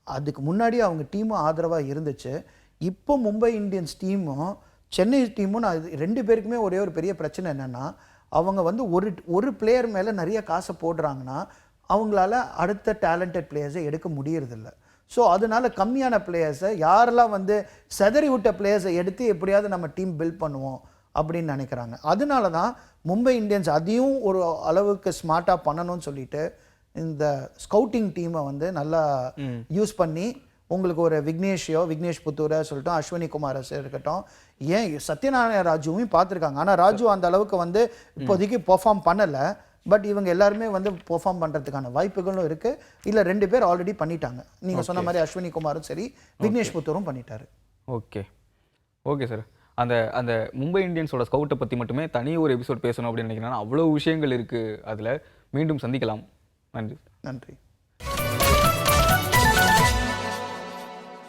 அதுக்கு முன்னாடி அவங்க டீமும் ஆதரவாக இருந்துச்சு. இப்போ மும்பை இந்தியன்ஸ் டீமும் சென்னை டீமும் நான் 2 பேருக்குமே ஒரே ஒரு பெரிய பிரச்சனை என்னென்னா, அவங்க வந்து ஒரு பிளேயர் மேலே நிறைய காசை போடுறாங்கன்னா அவங்களால அடுத்த டேலண்டட் பிளேயர்ஸை எடுக்க முடியறதில்ல. ஸோ அதனால கம்மியான பிளேயர்ஸை, யாரெல்லாம் வந்து செதறி விட்ட பிளேயர்ஸை எடுத்து எப்படியாவது நம்ம டீம் பில்ட் பண்ணுவோம் அப்படின்னு நினைக்கிறாங்க. அதனால தான் மும்பை இந்தியன்ஸ் அதையும் ஒரு அளவுக்கு ஸ்மார்ட்டாக பண்ணணும்னு சொல்லிட்டு இந்த ஸ்கவுட்டிங் டீமை வந்து நல்லா யூஸ் பண்ணி உங்களுக்கு ஒரு விக்னேஷ் புத்தூரை சொல்லட்டும், அஸ்வினி குமார் இருக்கட்டும், ஏன் சத்யநாராயண ராஜுவையும் பார்த்துருக்காங்க. ஆனால் ராஜு அந்த அளவுக்கு வந்து இப்போதைக்கு பெர்ஃபார்ம் பண்ணலை. பட் இவங்க எல்லாருமே வந்து பெர்ஃபார்ம் பண்ணுறதுக்கான வாய்ப்புகளும் இருக்குது. இல்லை 2 பேர் ஆல்ரெடி பண்ணிட்டாங்க. நீங்கள் சொன்ன மாதிரி அஸ்வினி குமாரும் சரி, விக்னேஷ் புத்தூரும் பண்ணிட்டாரு. Okay sir. அந்த அந்த மும்பை இந்தியன்ஸோட ஸ்கவுட்டை பற்றி மட்டுமே தனி ஒரு எபிசோட் பேசணும் அப்படின்னு நினைக்கிறேன். அவ்வளோ விஷயங்கள் இருக்குது அதில். மீண்டும் சந்திக்கலாம். நன்றி. நன்றி.